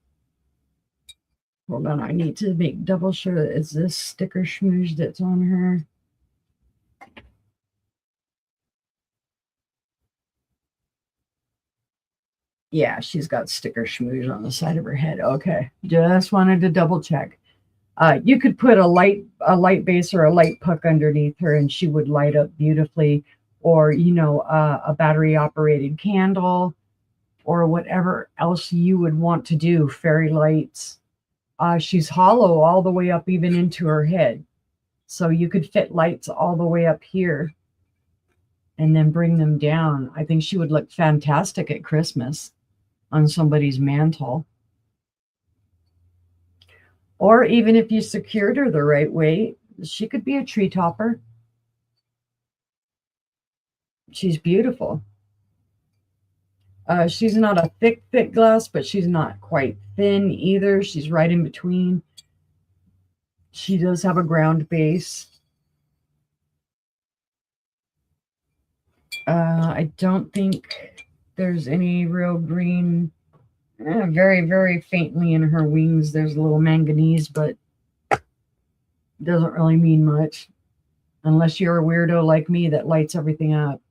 Hold on, I need to make double sure. Is this sticker schmooze that's on her? Yeah, she's got sticker schmooze on the side of her head. Okay, just wanted to double check. You could put a light base or a light puck underneath her and she would light up beautifully, or, a battery operated candle or whatever else you would want to do, fairy lights. She's hollow all the way up even into her head. So you could fit lights all the way up here and then bring them down. I think she would look fantastic at Christmas on somebody's mantle. Or even if you secured her the right way, she could be a tree topper. She's beautiful. She's not a thick glass, but she's not quite thin either. She's right in between. She does have a ground base. I don't think there's any real green. Very, very faintly in her wings, there's a little manganese, but doesn't really mean much unless you're a weirdo like me that lights everything up.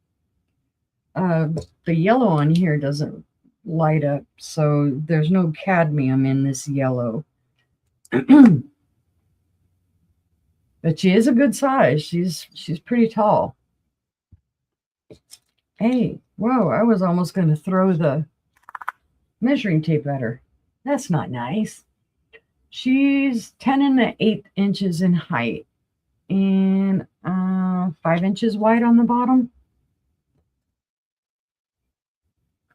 The yellow on here doesn't light up, so there's no cadmium in this yellow. But she is a good size. She's pretty tall. Hey, whoa, I was almost going to throw the measuring tape at her. That's not nice. She's 10 1/8 in height and 5 inches wide on the bottom.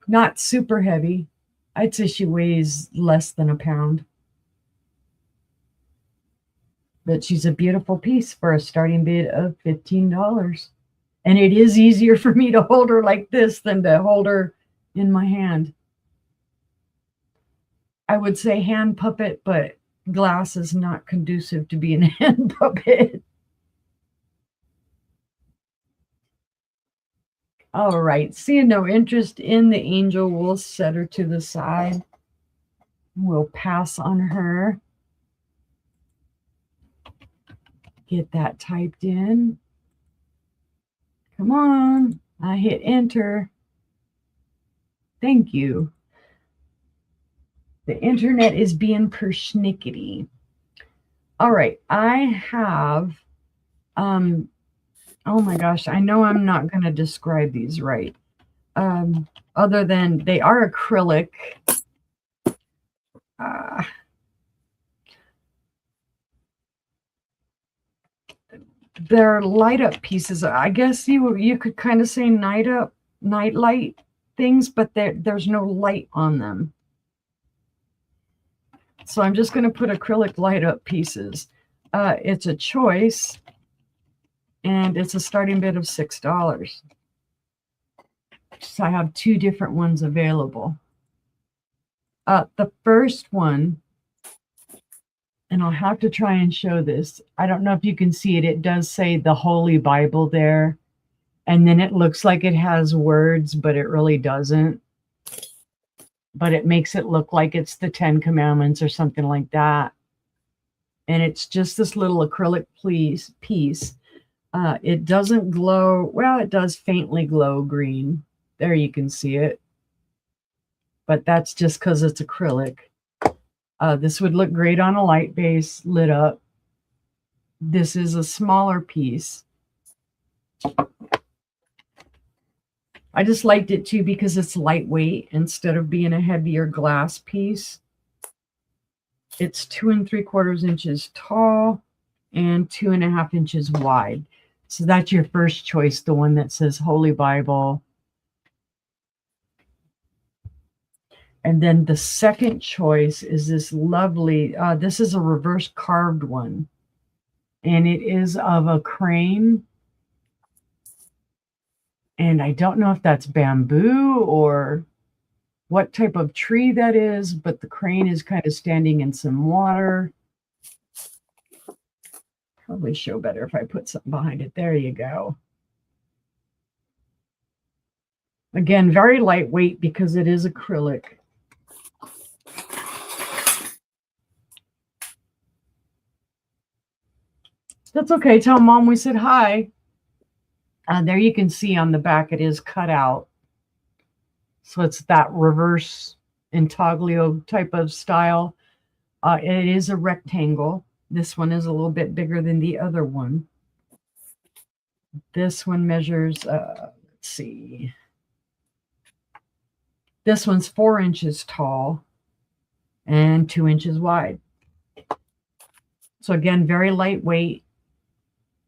Not super heavy. I'd say she weighs less than a pound. But she's a beautiful piece for a starting bid of $15. And it is easier for me to hold her like this than to hold her in my hand. I would say hand puppet, but glass is not conducive to being a hand puppet. All right, seeing no interest in the angel, we'll set her to the side. We'll pass on her. Get that typed in. Come on, I hit enter. Thank you. The internet is being persnickety. All right, I have, oh my gosh, I know I'm not going to describe these right. Other than they are acrylic. They're light up pieces. I guess you could kind of say night light things, but there's no light on them. So I'm just going to put acrylic light up pieces. It's a choice, and it's a starting bid of $6. So I have 2 different ones available. The first one, and I'll have to try and show this. I don't know if you can see it. It does say the Holy Bible there. And then it looks like it has words, but it really doesn't. But it makes it look like it's the 10 Commandments or something like that. And it's just this little acrylic piece. It doesn't glow. Well, it does faintly glow green. There you can see it. But that's just because it's acrylic. This would look great on a light base lit up. This is a smaller piece. I just liked it too because it's lightweight instead of being a heavier glass piece. It's 2 3/4 inches tall and 2.5 inches wide. So that's your first choice, the one that says Holy Bible. And then the second choice is this lovely, this is a reverse carved one. And it is of a crane. And I don't know if that's bamboo or what type of tree that is, but the crane is kind of standing in some water. Probably show better if I put something behind it. There you go. Again, very lightweight because it is acrylic. That's okay. Tell Mom we said hi. There you can see on the back it is cut out. So it's that reverse intaglio type of style. It is a rectangle. This one is a little bit bigger than the other one. This one measures, let's see. This one's 4 inches tall and 2 inches wide. So again, very lightweight.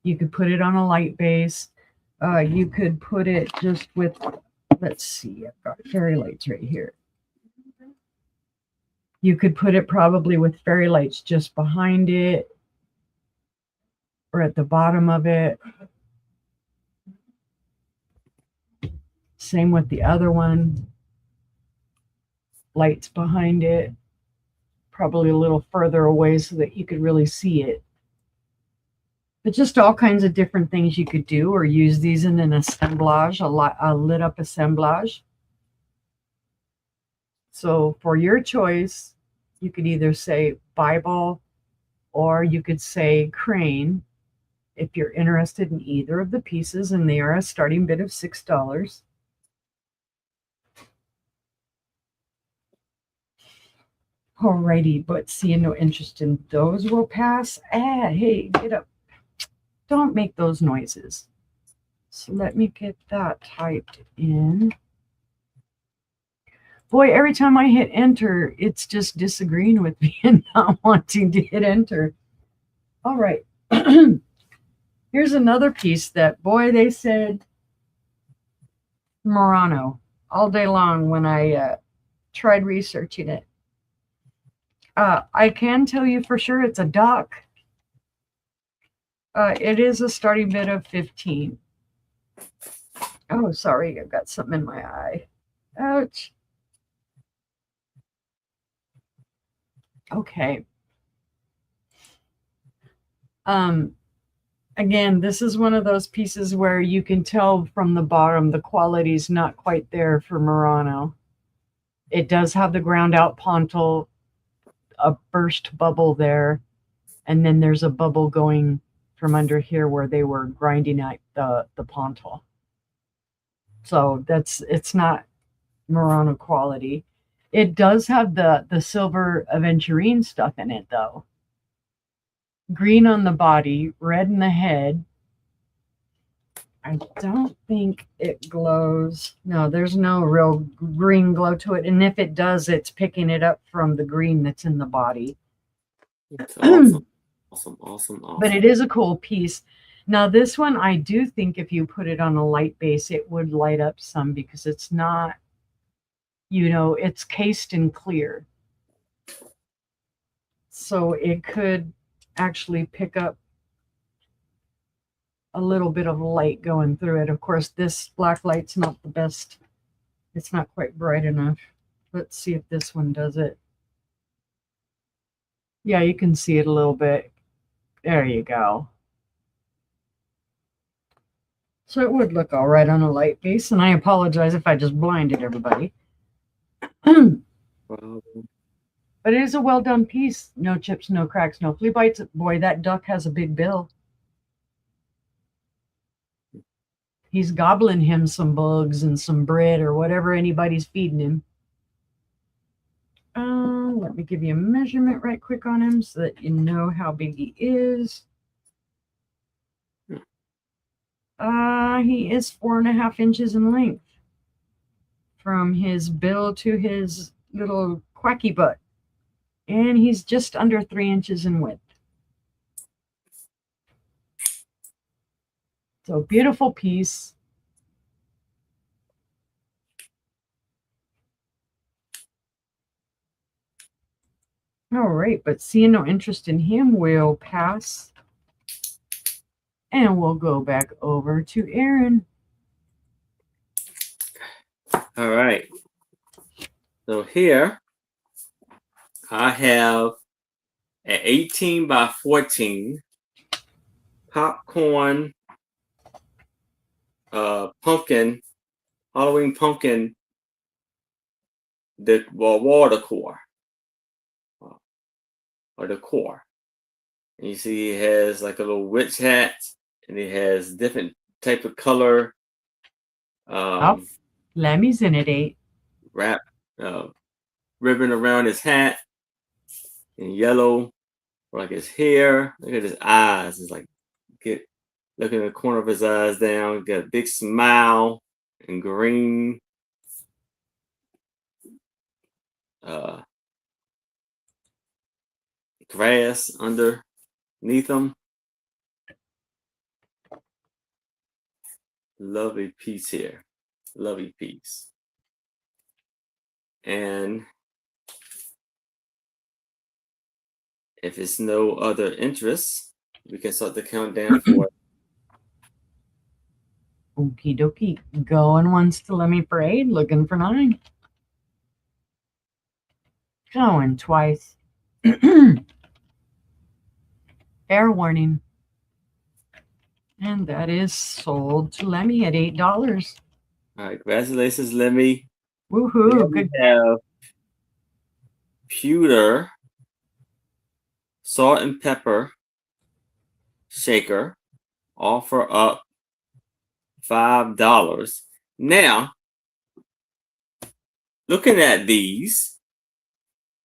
You could put it on a light base. You could put it just with, let's see, I've got fairy lights right here. You could put it probably with fairy lights just behind it or at the bottom of it. Same with the other one. Lights behind it, probably a little further away so that you could really see it. But just all kinds of different things you could do, or use these in an assemblage, a lit up assemblage. So for your choice, you could either say Bible or you could say crane if you're interested in either of the pieces, and they are a starting bid of $6. Alrighty, but seeing no interest in those will pass. Hey, get up. Don't make those noises. So let me get that typed in. Boy, every time I hit enter, it's just disagreeing with me and not wanting to hit enter. All right. Here's another piece that, boy, they said Murano all day long when I tried researching it. I can tell you for sure it's a duck. It is a starting bid of 15. Oh, sorry, I've got something in my eye. Ouch. Okay. Again, this is one of those pieces where you can tell from the bottom the quality's not quite there for Murano. It does have the ground out pontil, a burst bubble there, and then there's a bubble going from under here where they were grinding out the pontil. So it's not Murano quality. It does have the silver aventurine stuff in it though. Green on the body, red in the head. I don't think it glows. No, there's no real green glow to it. And if it does, it's picking it up from the green that's in the body. That's awesome. Awesome. But it is a cool piece. Now, this one, I do think if you put it on a light base, it would light up some because it's not, it's cased in clear. So it could actually pick up a little bit of light going through it. Of course, this black light's not the best. It's not quite bright enough. Let's see if this one does it. Yeah, you can see it a little bit. There you go. So it would look all right on a light base, and I apologize if I just blinded everybody. But it is a well done piece. No chips, no cracks, no flea bites. Boy, that duck has a big bill. He's gobbling him some bugs and some bread or whatever anybody's feeding him. Let me give you a measurement right quick on him so that you know how big he is. He is 4.5 inches in length from his bill to his little quacky butt. And he's just under 3 inches in width. So beautiful piece. All right, but seeing no interest in him, we'll pass. And we'll go back over to Aaron. All right. So here I have an 18 by 14 popcorn pumpkin, Halloween pumpkin, the wall decor or decor. And you see he has like a little witch hat, and he has different type of color. Lemmy's in it, 8. Wrap ribbon around his hat in yellow, for like his hair. Look at his eyes. It's like look at the corner of his eyes down. Got a big smile in green. Grass underneath him. Lovely piece here. Lovely piece. And if it's no other interest, we can start the countdown for it. Okie dokie. Going once to Lemmy Parade, looking for 9. Going twice. Fair warning. And that is sold to Lemmy at $8. All right, congratulations, Lemmy. Woohoo! Good. We have pewter salt and pepper shaker, offer up $5. Now, looking at these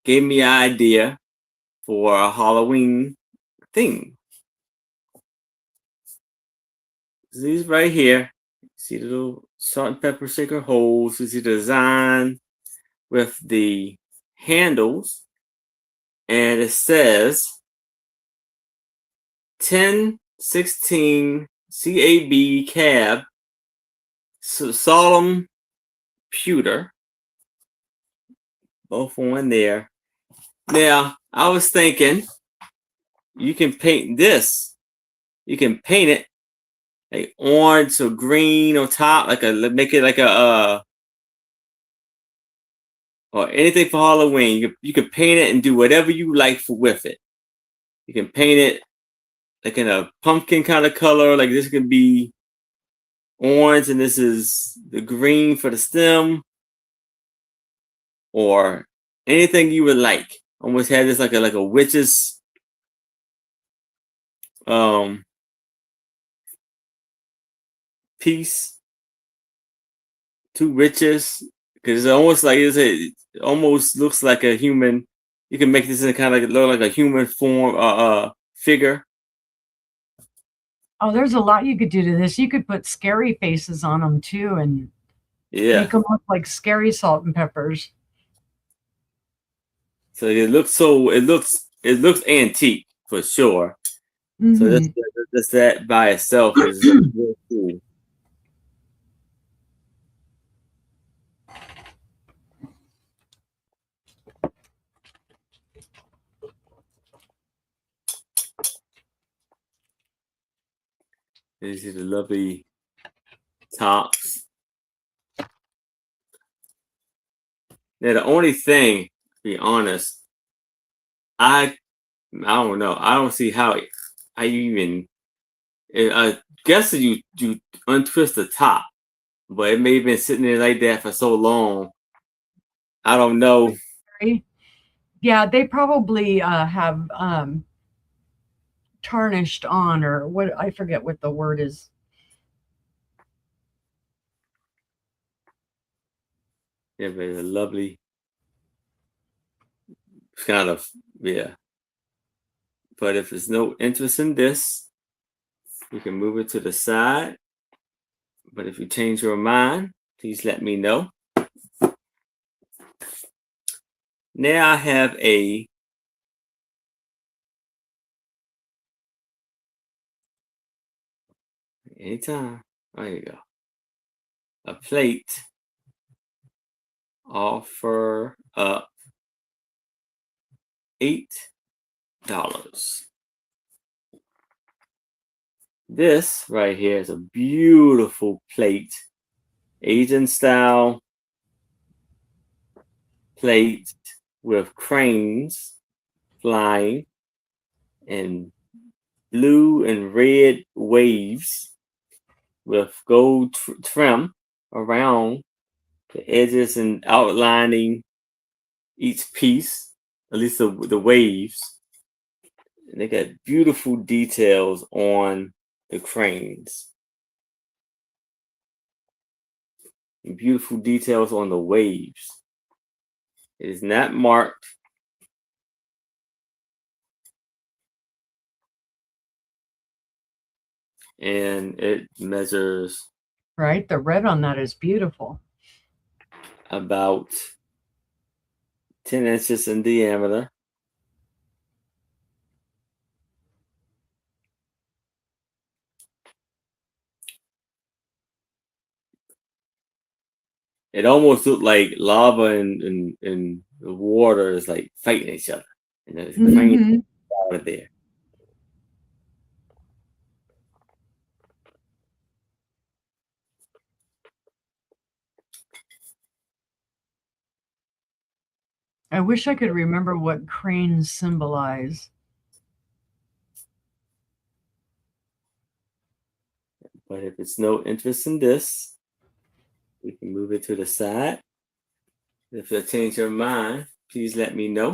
gave me an idea for a Halloween theme. These right here, see the little salt and pepper shaker holes. You see the design with the handles, and it says 1016 CAB cab solemn pewter, both on there. Now I was thinking you can paint this. You can paint it like orange or green on top, make it like a or anything for Halloween. You can paint it and do whatever you like with it. You can paint it like in a pumpkin kind of color, like this could be orange and this is the green for the stem, or anything you would like. Almost have this like a witch's piece, 2 witches, because it's almost like it almost looks like a human. You can make this in kind of look like a human form figure. Oh, there's a lot you could do to this. You could put scary faces on them too, and make them look like scary salt and peppers. So it looks antique for sure. Mm-hmm. So just that by itself is really cool. These are the lovely tops. Now the only thing, to be honest, I don't know. I don't see how you even. I guess you untwist the top, but it may have been sitting there like that for so long. I don't know. Yeah, they probably have tarnished on, or what, I forget what the word is. Yeah, but it's a lovely kind of, yeah. But if there's no interest in this, you can move it to the side. But if you change your mind, please let me know. Now I have anytime, there you go. A plate offer up $8. This right here is a beautiful plate, Asian style plate with cranes flying and blue and red waves with gold trim around the edges and outlining each piece, at least the waves. And they got beautiful details on the cranes. And beautiful details on the waves. It is not marked. And it measures. Right, the red on that is beautiful. About 10 inches in diameter. It almost looked like lava and the water is like fighting each other. And there's crane out of there. I wish I could remember what cranes symbolize. But if it's no interest in this, we can move it to the side. If you change your mind, please let me know.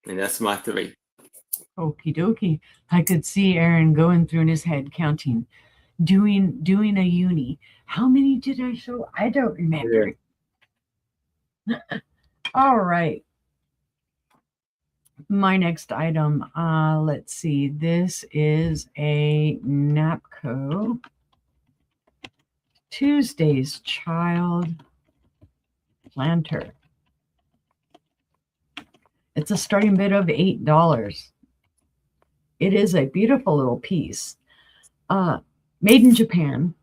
And that's my 3. Okie dokie. I could see Aaron going through in his head counting, doing a uni. How many did I show? I don't remember. Yeah. All right. My next item, let's see. This is a Napco Tuesday's Child Planter. It's a starting bid of $8. It is a beautiful little piece. Made in Japan.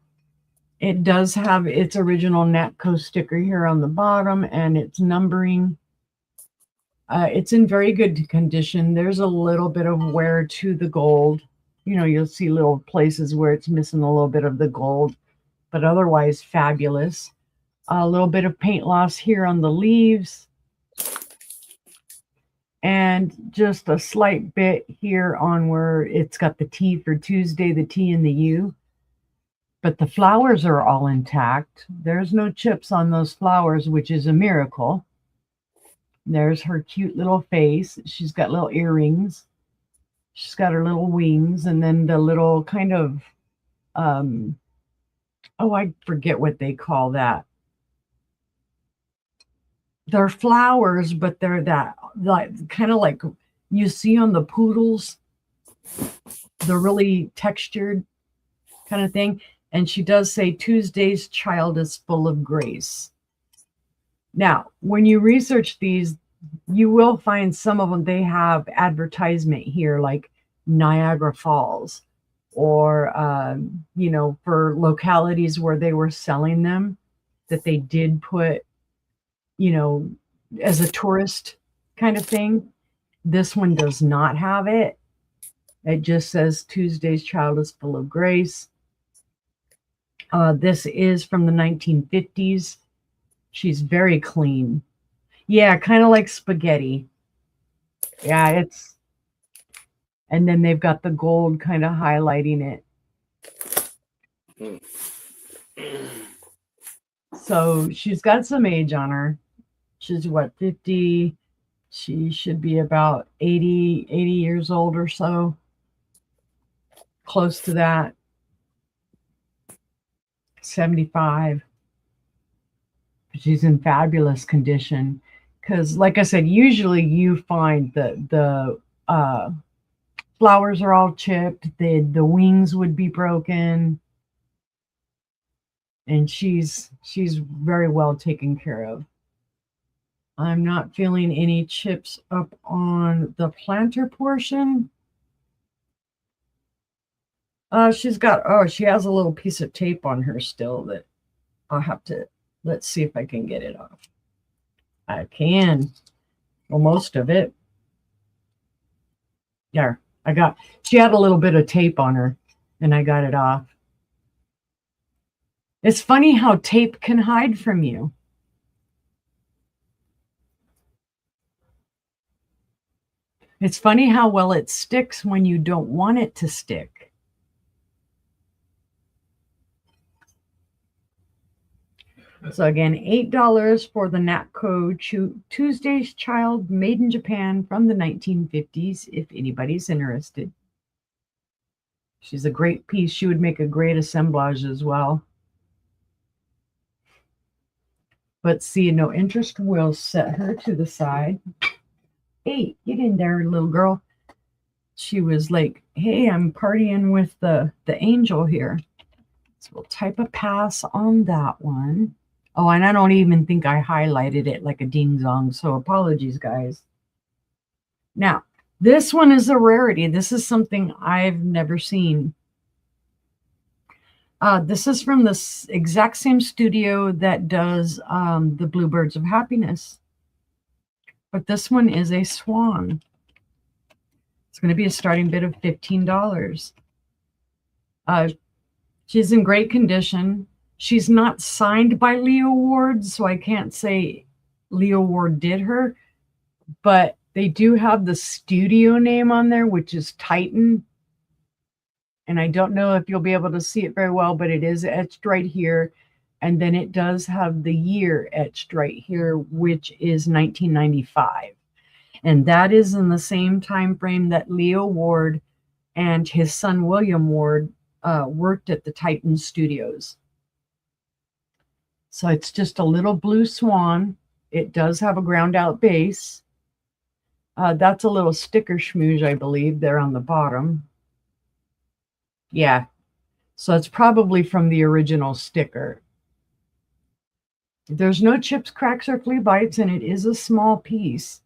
It does have its original Napco sticker here on the bottom and its numbering. It's in very good condition. There's a little bit of wear to the gold. You know, you'll see little places where it's missing a little bit of the gold, but otherwise fabulous. A little bit of paint loss here on the leaves. And just a slight bit here on where it's got the T for Tuesday, the T and the U. But the flowers are all intact. There's no chips on those flowers, which is a miracle. There's her cute little face. She's got little earrings. She's got her little wings, and then the little kind of, I forget what they call that. They're flowers, but they're that, like, kind of like you see on the poodles, the really textured kind of thing. And she does say, Tuesday's child is full of grace. Now, when you research these, you will find some of them, they have advertisement here, like Niagara Falls, or, for localities where they were selling them, that they did put, as a tourist kind of thing. This one does not have it. It just says Tuesday's child is full of grace. This is from the 1950s. She's very clean. Yeah, kind of like spaghetti. Yeah, and then they've got the gold kind of highlighting it. So she's got some age on her. She's 50? She should be about 80 years old or so. Close to that. $75. She's in fabulous condition. Because, like I said, usually you find the flowers are all chipped. The wings would be broken. And she's very well taken care of. I'm not feeling any chips up on the planter portion. She has a little piece of tape on her still that I'll have to, let's see if I can get it off. I can. Well, most of it. Yeah, she had a little bit of tape on her and I got it off. It's funny how tape can hide from you. It's funny how well it sticks when you don't want it to stick. So again, $8 for the Natco Tuesday's Child, made in Japan from the 1950s, if anybody's interested. She's a great piece. She would make a great assemblage as well. But see, no interest, we'll set her to the side. Hey, get in there, little girl. She was like, hey, I'm partying with the angel here. So we'll type a pass on that one. Oh, and I don't even think I highlighted it like a ding-dong, so apologies, guys. Now, this one is a rarity. This is something I've never seen. This is from the exact same studio that does the Bluebirds of Happiness. But this one is a swan. It's going to be a starting bid of $15. She's in great condition. She's not signed by Leo Ward, so I can't say Leo Ward did her. But they do have the studio name on there, which is Titan. And I don't know if you'll be able to see it very well, but it is etched right here. And then it does have the year etched right here, which is 1995. And that is in the same time frame that Leo Ward and his son William Ward worked at the Titan Studios. So it's just a little blue swan. It does have a ground out base. That's a little sticker schmooze, I believe, there on the bottom. Yeah. So it's probably from the original sticker. There's no chips, cracks, or flea bites, and it is a small piece.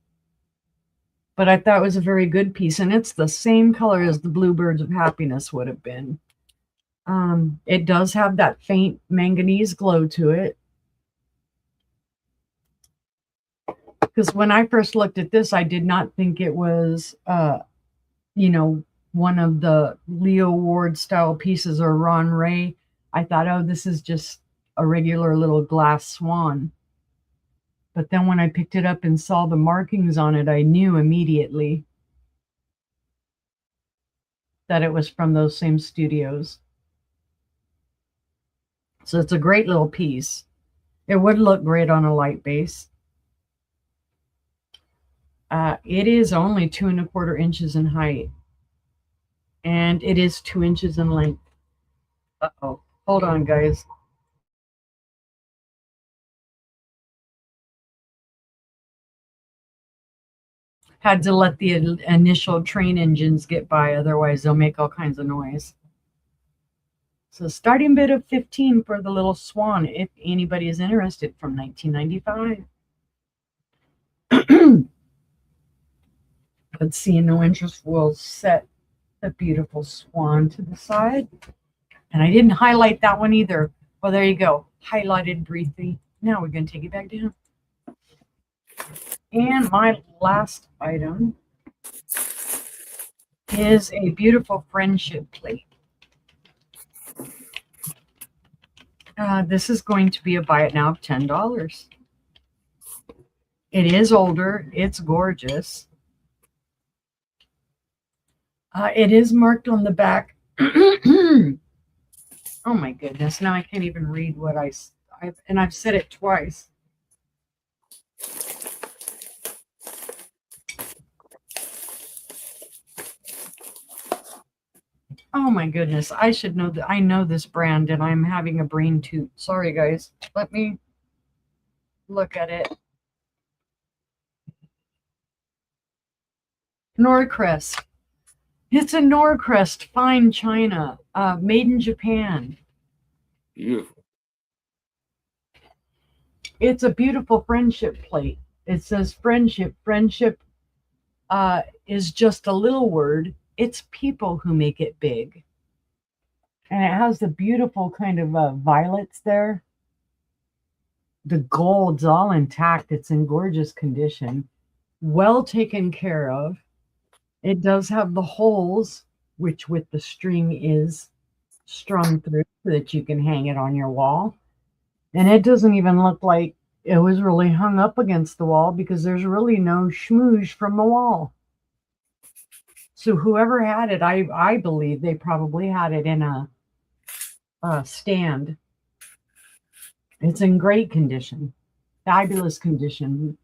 But I thought it was a very good piece, and it's the same color as the Bluebirds of Happiness would have been. It does have that faint manganese glow to it. Because when I first looked at this, I did not think it was, one of the Leo Ward style pieces or Ron Ray. I thought, oh, this is just a regular little glass swan. But then when I picked it up and saw the markings on it, I knew immediately that it was from those same studios. So it's a great little piece. It would look great on a light base. It is only 2 1/4 inches in height. And it is 2 inches in length. Uh-oh. Hold on, guys. Had to let the initial train engines get by, otherwise they'll make all kinds of noise. So starting bid of $15 for the little swan, if anybody is interested, from 1995. Let's see, no interest, we'll set the beautiful swan to the side. And I didn't highlight that one either. Well, there you go. Highlighted briefly. Now we're going to take it back down. And my last item is a beautiful friendship plate. This is going to be a buy it now of $10. It is older. It's gorgeous. It is marked on the back. Oh my goodness. Now I can't even read what I've said it twice. Oh my goodness. I should know that. I know this brand and I'm having a brain toot. Sorry, guys. Let me look at it. Norcrest. It's a Norcrest fine china, made in Japan. Beautiful. It's a beautiful friendship plate. It says friendship. Friendship is just a little word. It's people who make it big. And it has the beautiful kind of violets there. The gold's all intact. It's in gorgeous condition. Well taken care of. It does have the holes, which with the string is strung through so that you can hang it on your wall. And it doesn't even look like it was really hung up against the wall because there's really no schmooze from the wall. So whoever had it, I believe they probably had it in a stand. It's in great condition, fabulous condition.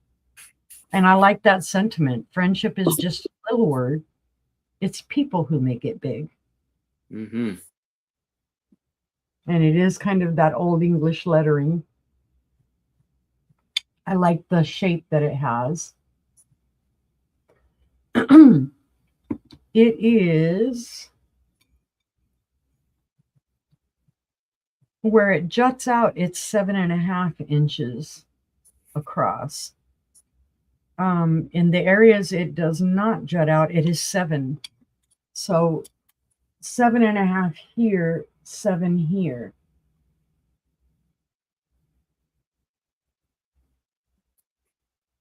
And I like that sentiment. Friendship is just a little word. It's people who make it big. Mm-hmm. And it is kind of that old English lettering. I like the shape that it has. It is where it juts out, it's 7.5 inches across. In the areas it does not jut out, it is 7. So 7.5 here, 7 here.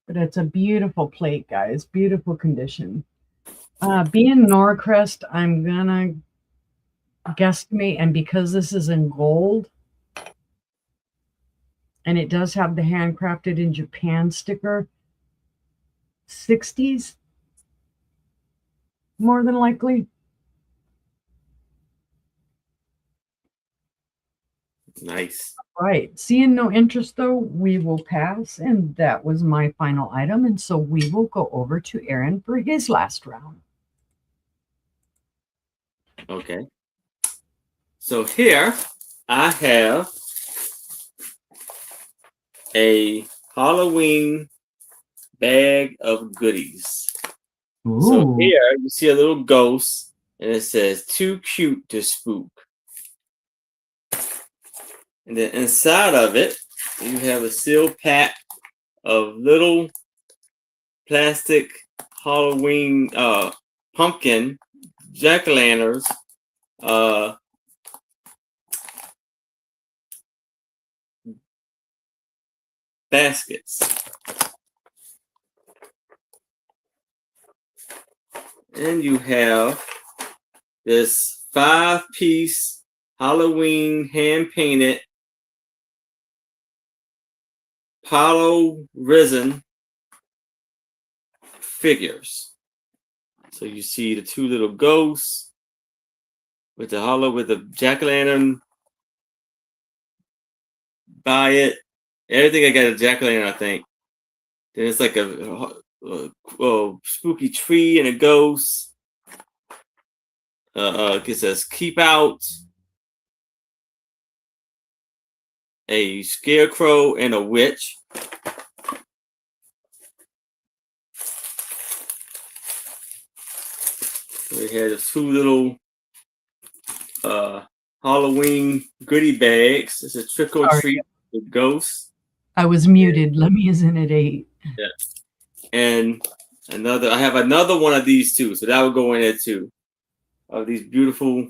But it's a beautiful plate, guys. Beautiful condition. Being Norcrest, I'm gonna guesstimate, and because this is in gold, and it does have the handcrafted in Japan sticker, 60s, more than likely. Nice. Right. Seeing no interest, though, we will pass. And that was my final item. And so we will go over to Aaron for his last round. Okay. So here I have a Halloween bag of goodies. Ooh. So here you see a little ghost and it says too cute to spook. And then inside of it, you have a sealed pack of little plastic Halloween pumpkin jack-o'-lanterns, baskets. And you have this 5-piece Halloween hand-painted Palo resin figures. So you see the 2 little ghosts with the jack-o'-lantern by it. Everything I got a jack-o'-lantern, I think. Then it's like a spooky tree and a ghost. It says keep out, a scarecrow, and a witch. We had the 2 little Halloween goodie bags. It's a trick or treat with ghosts. I was muted. Let me isn't it 8. Yeah. And I have another one of these too. So that will go in there too. Of these beautiful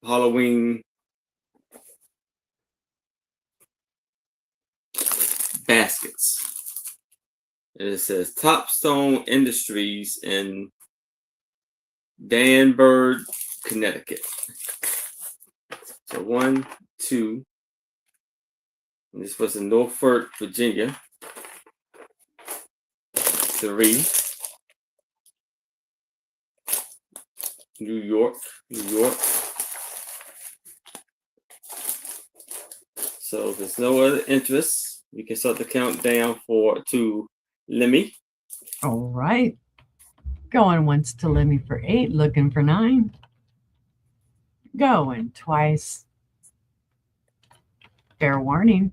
Halloween baskets. And it says Topstone Industries in Danbury, Connecticut. So 1, 2. And this was in Norfolk, Virginia. 3. New York. So if there's no other interest, we can start the countdown to Lemmy. All right. Going once to Lemmy for 8, looking for 9. Going twice. Fair warning.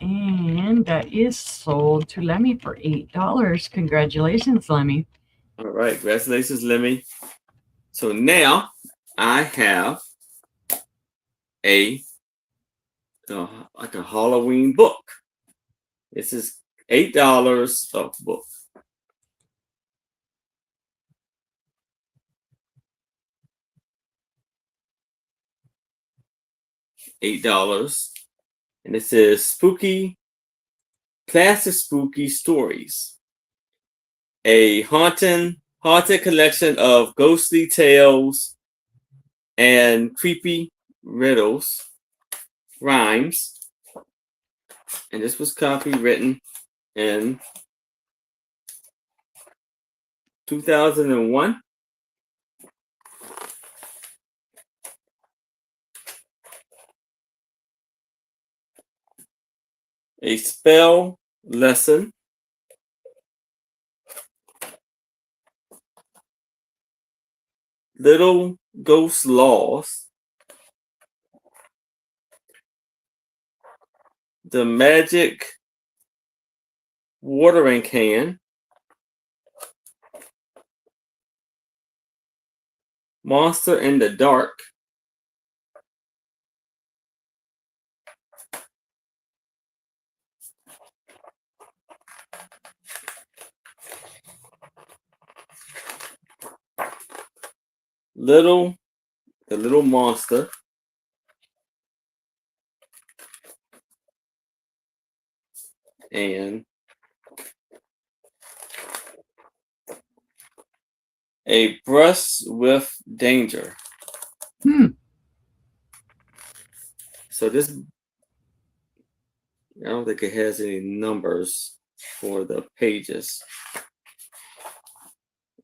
And that is sold to Lemmy for $8. Congratulations, Lemmy. All right, congratulations, Lemmy. So now I have a like a Halloween book. This is $8 of book. $8, and it says spooky, classic spooky stories. A haunted collection of ghostly tales and creepy riddles, rhymes, and this was copywritten in 2001. A spell lesson. Little ghost laws. The magic watering can. Monster in the dark. The little monster. And a brush with danger. So this, I don't think it has any numbers for the pages.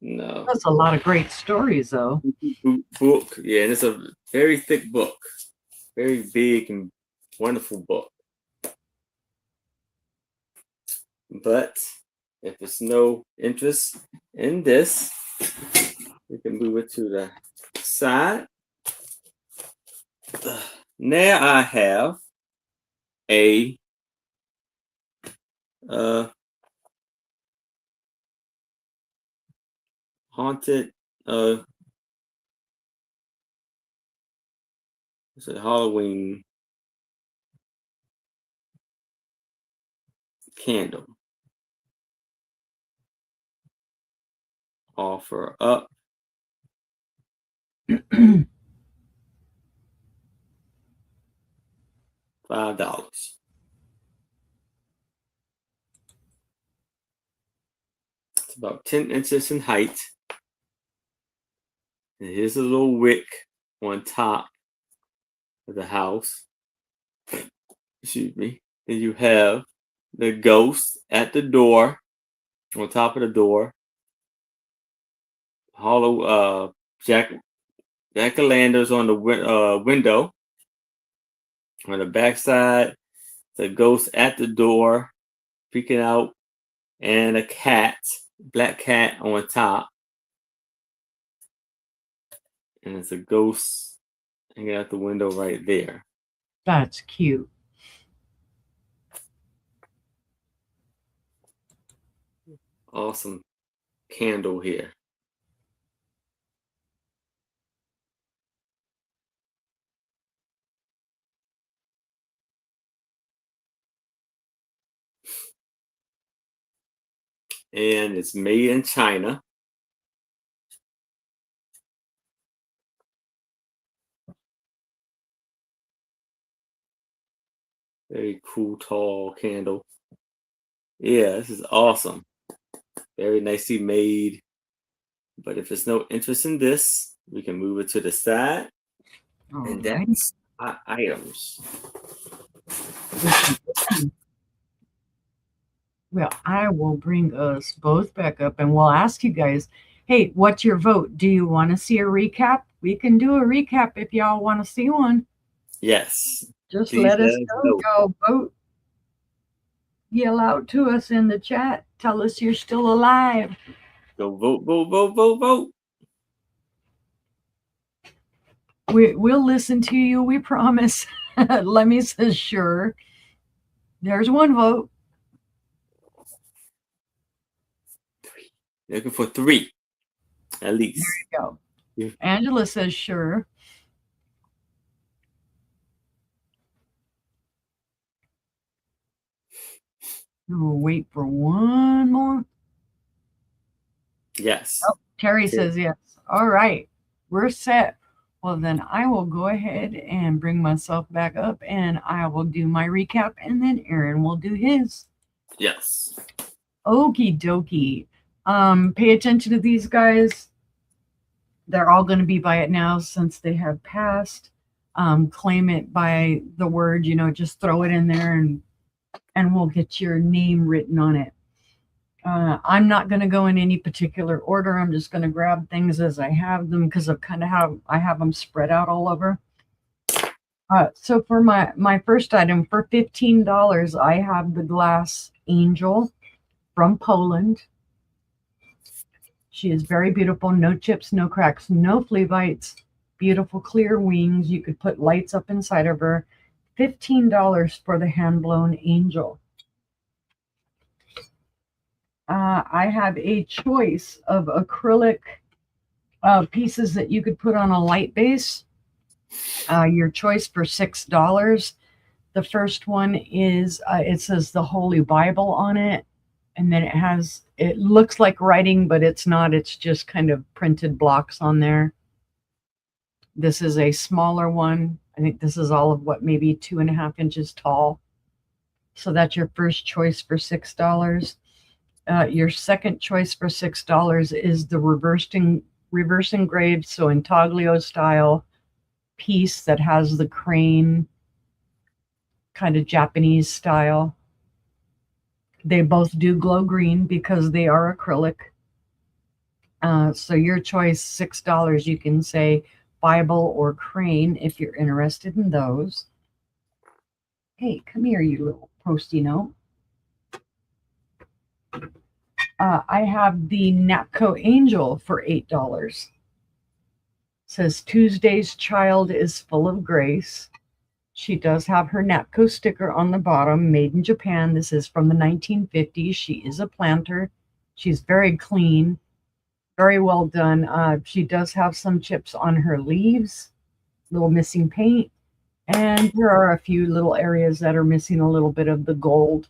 No. That's a lot of great stories, though. Book, yeah, and it's a very thick book, very big and wonderful book. But if there's no interest in this, we can move it to the side. Now I have a haunted it's a Halloween candle. Offer up. $5. It's about 10 inches in height. And here's a little wick on top of the house. Excuse me. Then you have the ghost at the door, on top of the door. Hollow jack-o'-lanterns on the window. On the back side, the ghost at the door, peeking out, and a cat, black cat on top. And it's a ghost hanging out the window right there. That's cute. Awesome candle here. And it's made in China. Very cool, tall candle. Yeah, this is awesome. Very nicely made. But if there's no interest in this, we can move it to the side. And that's our items. Well, I will bring us both back up and we'll ask you guys, hey, what's your vote? Do you want to see a recap? We can do a recap if y'all want to see one. Yes. Just let us know. Y'all vote. Yell out to us in the chat. Tell us you're still alive. Go vote, vote, vote, vote, vote. We'll listen to you, we promise. Lemmy says sure. There's one vote. Looking for 3, at least. There you go. Yeah. Angela says sure. We'll wait for one more. Yes. Oh, Terry says yes. All right. We're set. Well, then I will go ahead and bring myself back up and I will do my recap and then Aaron will do his. Yes. Okie dokie. Pay attention to these guys. They're all going to be by it now since they have passed. Claim it by the word, just throw it in there and we'll get your name written on it. I'm not going to go in any particular order. I'm just going to grab things as I have them because I have them spread out all over. So for my first item, for $15, I have the glass angel from Poland. She is very beautiful. No chips, no cracks, no flea bites. Beautiful clear wings. You could put lights up inside of her. $15 for the hand-blown angel. I have a choice of acrylic pieces that you could put on a light base. Your choice for $6. The first one is, it says the Holy Bible on it. And then it looks like writing, but it's not. It's just kind of printed blocks on there. This is a smaller one. I think this is all of maybe 2.5 inches tall. So that's your first choice for $6. Your second choice for $6 is the reverse engraved, so intaglio style piece that has the crane, kind of Japanese style. They both do glow green because they are acrylic. So your choice, $6. You can say Bible or crane if you're interested in those. Hey, come here, you little posty note. I have the Napco Angel for $8. Says Tuesday's child is full of grace. She does have her Napco sticker on the bottom, made in Japan. This is from the 1950s. She is a planter. She's very clean, very well done. She does have some chips on her leaves, little missing paint, and there are a few little areas that are missing a little bit of the gold.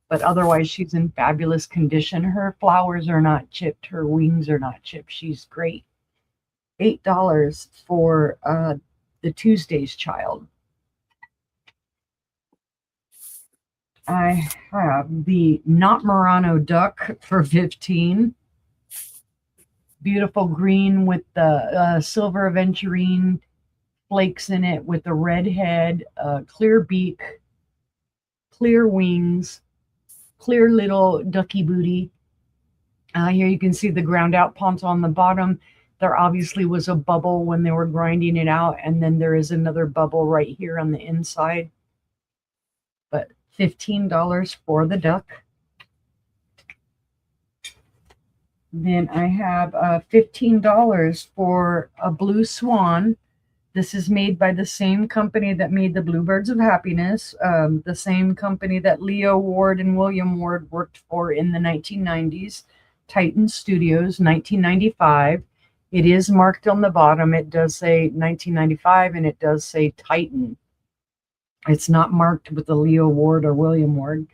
But otherwise, she's in fabulous condition. Her flowers are not chipped. Her wings are not chipped. She's great. $8 for the Tuesday's child. I have the Not Murano duck for $15. Beautiful green with the silver aventurine flakes in it with the red head, clear beak, clear wings, clear little ducky booty. Here you can see the ground out ponce on the bottom. There obviously was a bubble when they were grinding it out, and then there is another bubble right here on the inside. But $15 for the duck. Then I have $15 for a blue swan. This is made by the same company that made the Bluebirds of Happiness, the same company that Leo Ward and William Ward worked for in the 1990s, Titan Studios, 1995. It is marked on the bottom. It does say 1995, and it does say Titan. It's not marked with the Leo Ward or William Ward.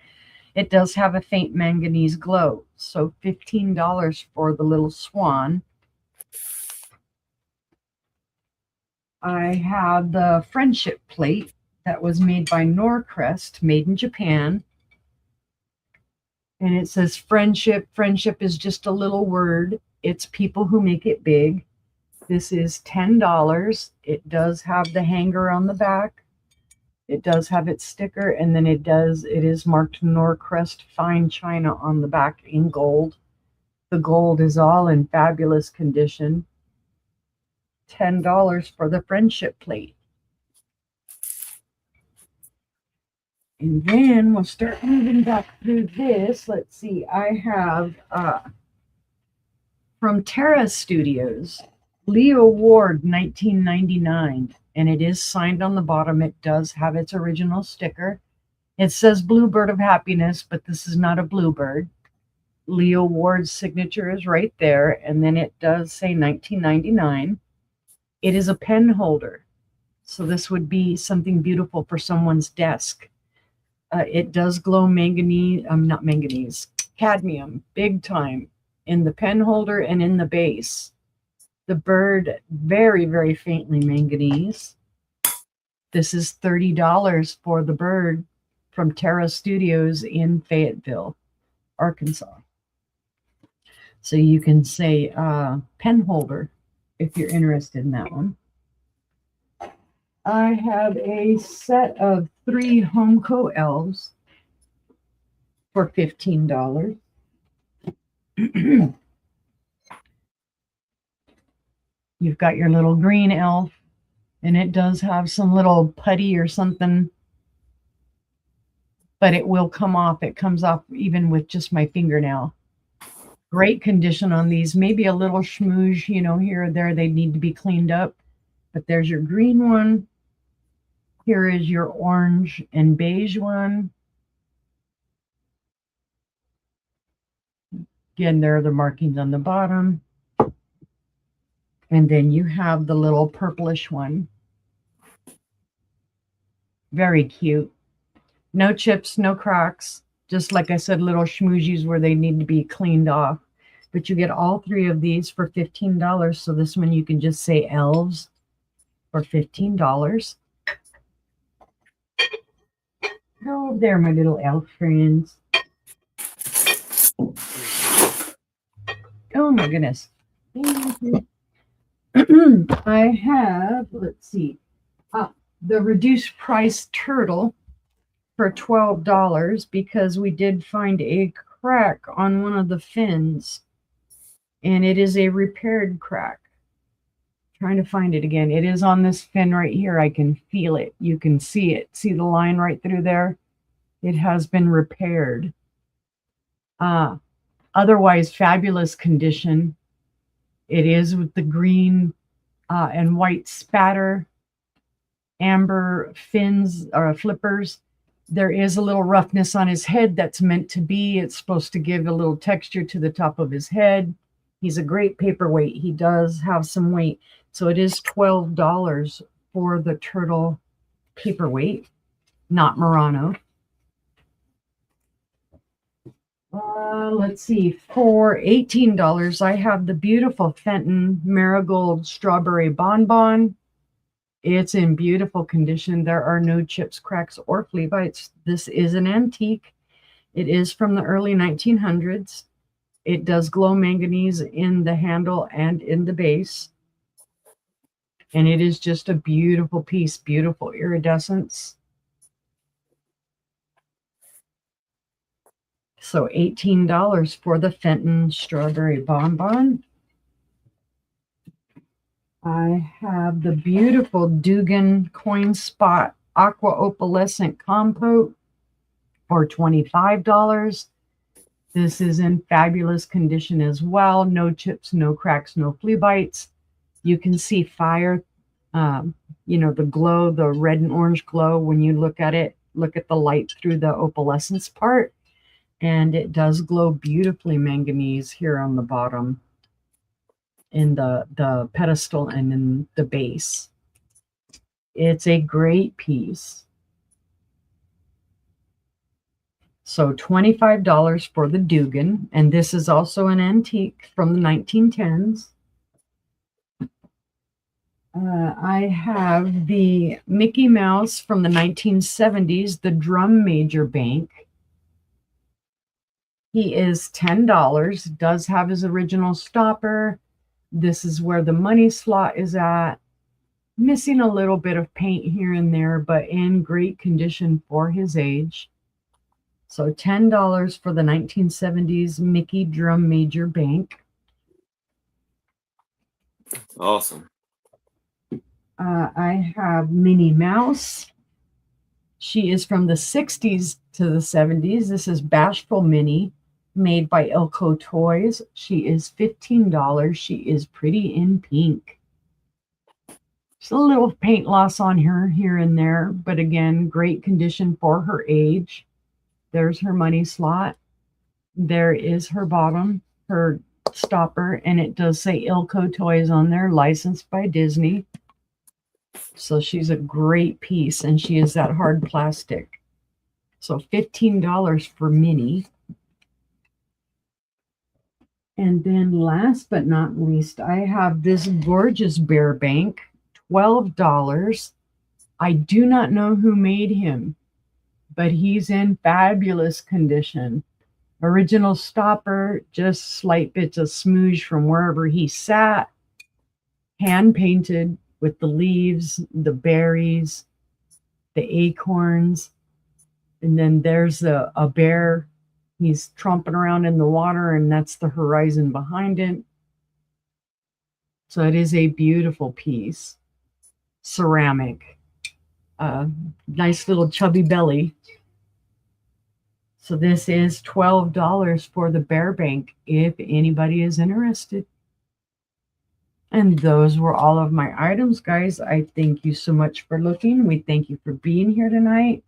It does have a faint manganese glow. So $15 for the little swan. I have the friendship plate that was made by Norcrest, made in Japan. And it says friendship. Friendship is just a little word. It's people who make it big. This is $10. It does have the hanger on the back. It does have its sticker, and then it is marked Norcrest Fine China on the back in gold. The gold is all in fabulous condition. $10 for the friendship plate. And then we'll start moving back through this. Let's see. I have from Terra Studios, Leo Ward, 1999. And it is signed on the bottom. It does have its original sticker. It says Bluebird of Happiness, but this is not a bluebird. Leo Ward's signature is right there. And then it does say 1999. It is a pen holder. So this would be something beautiful for someone's desk. It does glow not manganese, cadmium, big time in the pen holder and in the base. The bird, very, very faintly manganese. This is $30 for the bird from Terra Studios in Fayetteville, Arkansas. So you can say pen holder if you're interested in that one. I have a set of 3 Homeco elves for $15. You've got your little green elf, and it does have some little putty or something, but it will come off. It comes off even with just my fingernail. Great condition on these. Maybe a little schmooze, here or there. They need to be cleaned up. But there's your green one. Here is your orange and beige one. Again, there are the markings on the bottom. And then you have the little purplish one. Very cute. No chips, no cracks. Just like I said, little schmoozies where they need to be cleaned off. But you get all 3 of these for $15. So this one you can just say elves for $15. Oh, there, my little elf friends. Oh, my goodness. I have, let's see, the reduced price turtle for $12 because we did find a crack on one of the fins. And it is a repaired crack. Trying to find it again. It is on this fin right here. I can feel it. You can see it. See the line right through there? It has been repaired. Otherwise, fabulous condition. It is with the green and white spatter, amber fins or flippers. There is a little roughness on his head that's meant to be. It's supposed to give a little texture to the top of his head. He's a great paperweight. He does have some weight. So it is $12 for the turtle paperweight, not Murano. Let's see. For $18, I have the beautiful Fenton Marigold Strawberry Bonbon. It's in beautiful condition. There are no chips, cracks, or flea bites. This is an antique. It is from the early 1900s. It does glow manganese in the handle and in the base. And it is just a beautiful piece, beautiful iridescence. So $18 for the Fenton Strawberry Bonbon. I have the beautiful Dugan Coin Spot Aqua Opalescent Compote for $25. This is in fabulous condition as well. No chips, no cracks, no flea bites. You can see fire, the glow, the red and orange glow when you look at it. Look at the light through the opalescence part. And it does glow beautifully manganese here on the bottom in the pedestal and in the base. It's a great piece. So $25 for the Dugan. And this is also an antique from the 1910s. I have the Mickey Mouse from the 1970s, the Drum Major Bank. He is $10, does have his original stopper. This is where the money slot is at. Missing a little bit of paint here and there, but in great condition for his age. So $10 for the 1970s Mickey Drum Major Bank. Awesome. I have Minnie Mouse. She is from the 60s to the 70s. This is Bashful Minnie, made by Ilko Toys. She is $15. She is pretty in pink. Just a little paint loss on her here and there, but again, great condition for her age. There's her money slot. There is her bottom, her stopper, and it does say Ilko Toys on there, licensed by Disney. So she's a great piece, and she is that hard plastic. So $15 for Minnie. And then last but not least, I have this gorgeous bear bank, $12. I do not know who made him, but he's in fabulous condition. Original stopper, just slight bits of smooge from wherever he sat. Hand painted with the leaves, the berries, the acorns. And then there's a bear. He's tromping around in the water, and that's the horizon behind it. So it is a beautiful piece. Ceramic. Nice little chubby belly. So this is $12 for the bear bank if anybody is interested. And those were all of my items, guys. I thank you so much for looking. We thank you for being here tonight.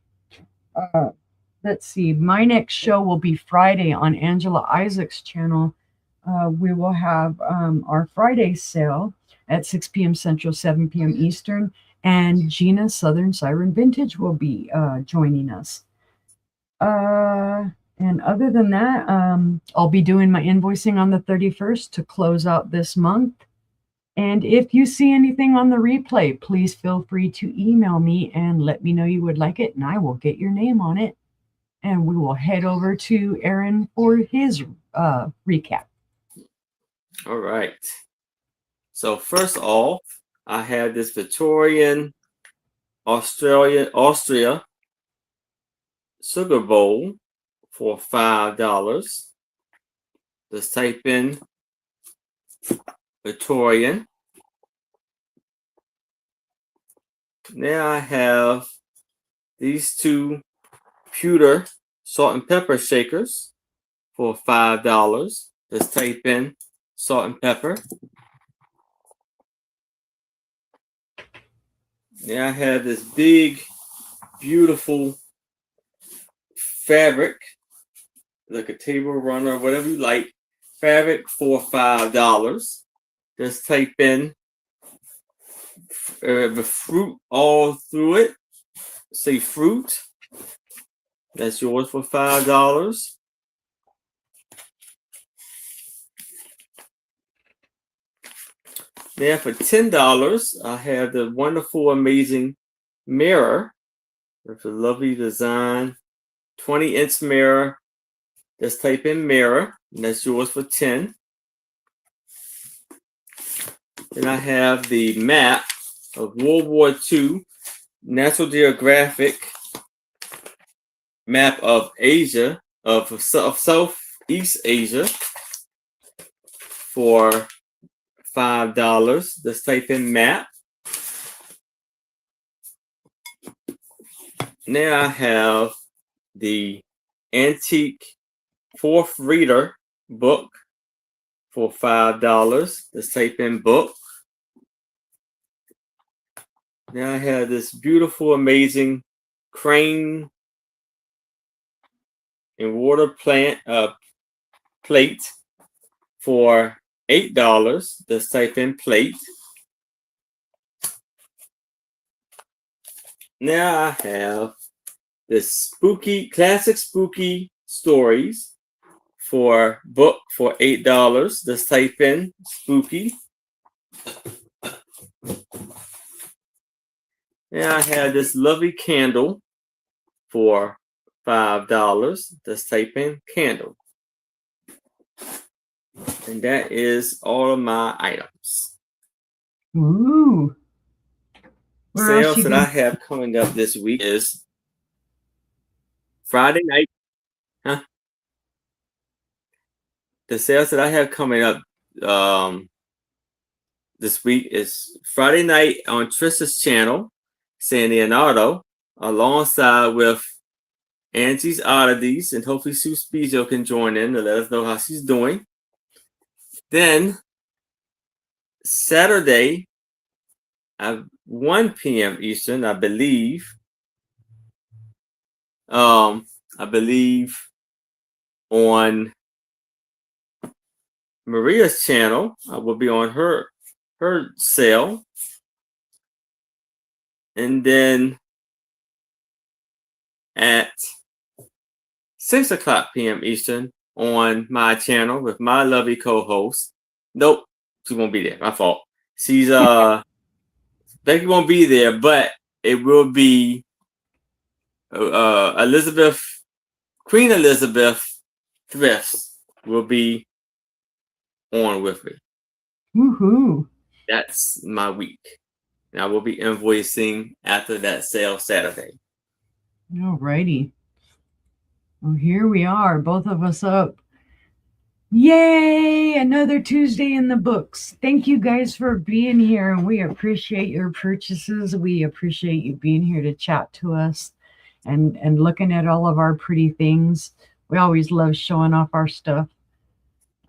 Let's see. My next show will be Friday on Angela Isaac's channel. We will have our Friday sale at 6 p.m. Central, 7 p.m. Eastern. And Gina Southern Siren Vintage will be joining us. And other than that, I'll be doing my invoicing on the 31st to close out this month. And if you see anything on the replay, please feel free to email me and let me know you would like it, and I will get your name on it. And we will head over to Aaron for his recap. All right. So first off, I have this Victorian Austria sugar bowl for $5. Let's type in Victorian. Now I have these two pewter salt and pepper shakers for $5. Let's type in salt and pepper. Now I have this big, beautiful fabric, like a table runner, whatever you like, fabric for $5. Just type in the fruit all through it. Say fruit. That's yours for $5. Now for $10, I have the wonderful, amazing mirror with a lovely design. 20-inch mirror. Just type in mirror, and that's yours for $10. Then I have the map of World War II, National Geographic map of Asia, of Southeast Asia for $5. Just type in map. Now I have the antique fourth reader book for $5. Let's type in book. Now I have this beautiful, amazing crane and water plant plate for $8. Let's type in plate. Now I have this classic spooky stories for book for $8. Let's type in spooky. Now I have this lovely candle for $5. Let's type in candle. And that is all of my items. Ooh. Sales that I have coming up this week is Friday night. The sales that I have coming up this week is Friday night on Trista's channel, San Leonardo, alongside with Angie's Oddities, and hopefully Sue Spiegel can join in to let us know how she's doing. Then Saturday at 1 p.m. Eastern, I believe. I believe on Maria's channel, I will be on her sale. And then at 6 o'clock p.m. Eastern on my channel with my lovely co-host. Nope, she won't be there. My fault. She's Becky won't be there, but it will be Queen Elizabeth Thrifts will be on with me. Woohoo! That's my week. And I will be invoicing after that sale Saturday. All righty. Well, here we are, both of us up. Yay! Another Tuesday in the books. Thank you guys for being here, and we appreciate your purchases. We appreciate you being here to chat to us and looking at all of our pretty things. We always love showing off our stuff.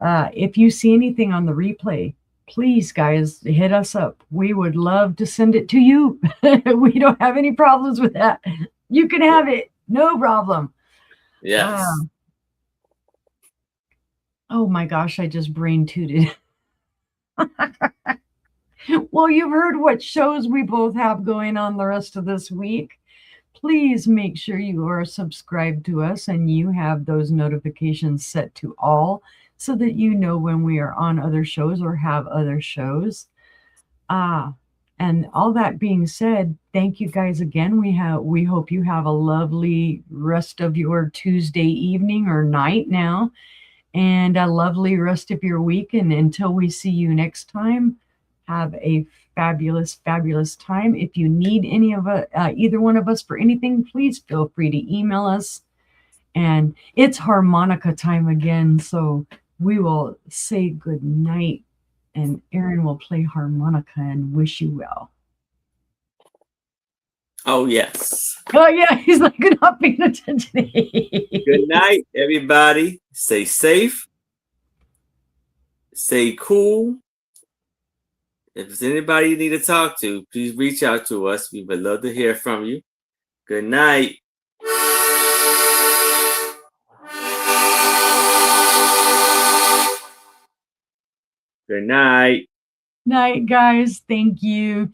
If you see anything on the replay, please, guys, hit us up. We would love to send it to you. We don't have any problems with that. You can have it. No problem. Yes. Oh my gosh, I just brain tooted. Well, you've heard what shows we both have going on the rest of this week. Please make sure you are subscribed to us and you have those notifications set to all so that you know when we are on other shows or have other shows. And all that being said, thank you guys again. We hope you have a lovely rest of your Tuesday evening or night now, and a lovely rest of your week. And until we see you next time, have a fabulous, fabulous time. If you need any of either one of us for anything, please feel free to email us. And it's harmonica time again, so we will say good night, and Aaron will play harmonica and wish you well. Oh, yes. Oh, yeah, he's like not paying attention. Good night, everybody. Stay safe. Stay cool. If there's anybody you need to talk to, please reach out to us. We would love to hear from you. Good night. Good night. Night, guys. Thank you.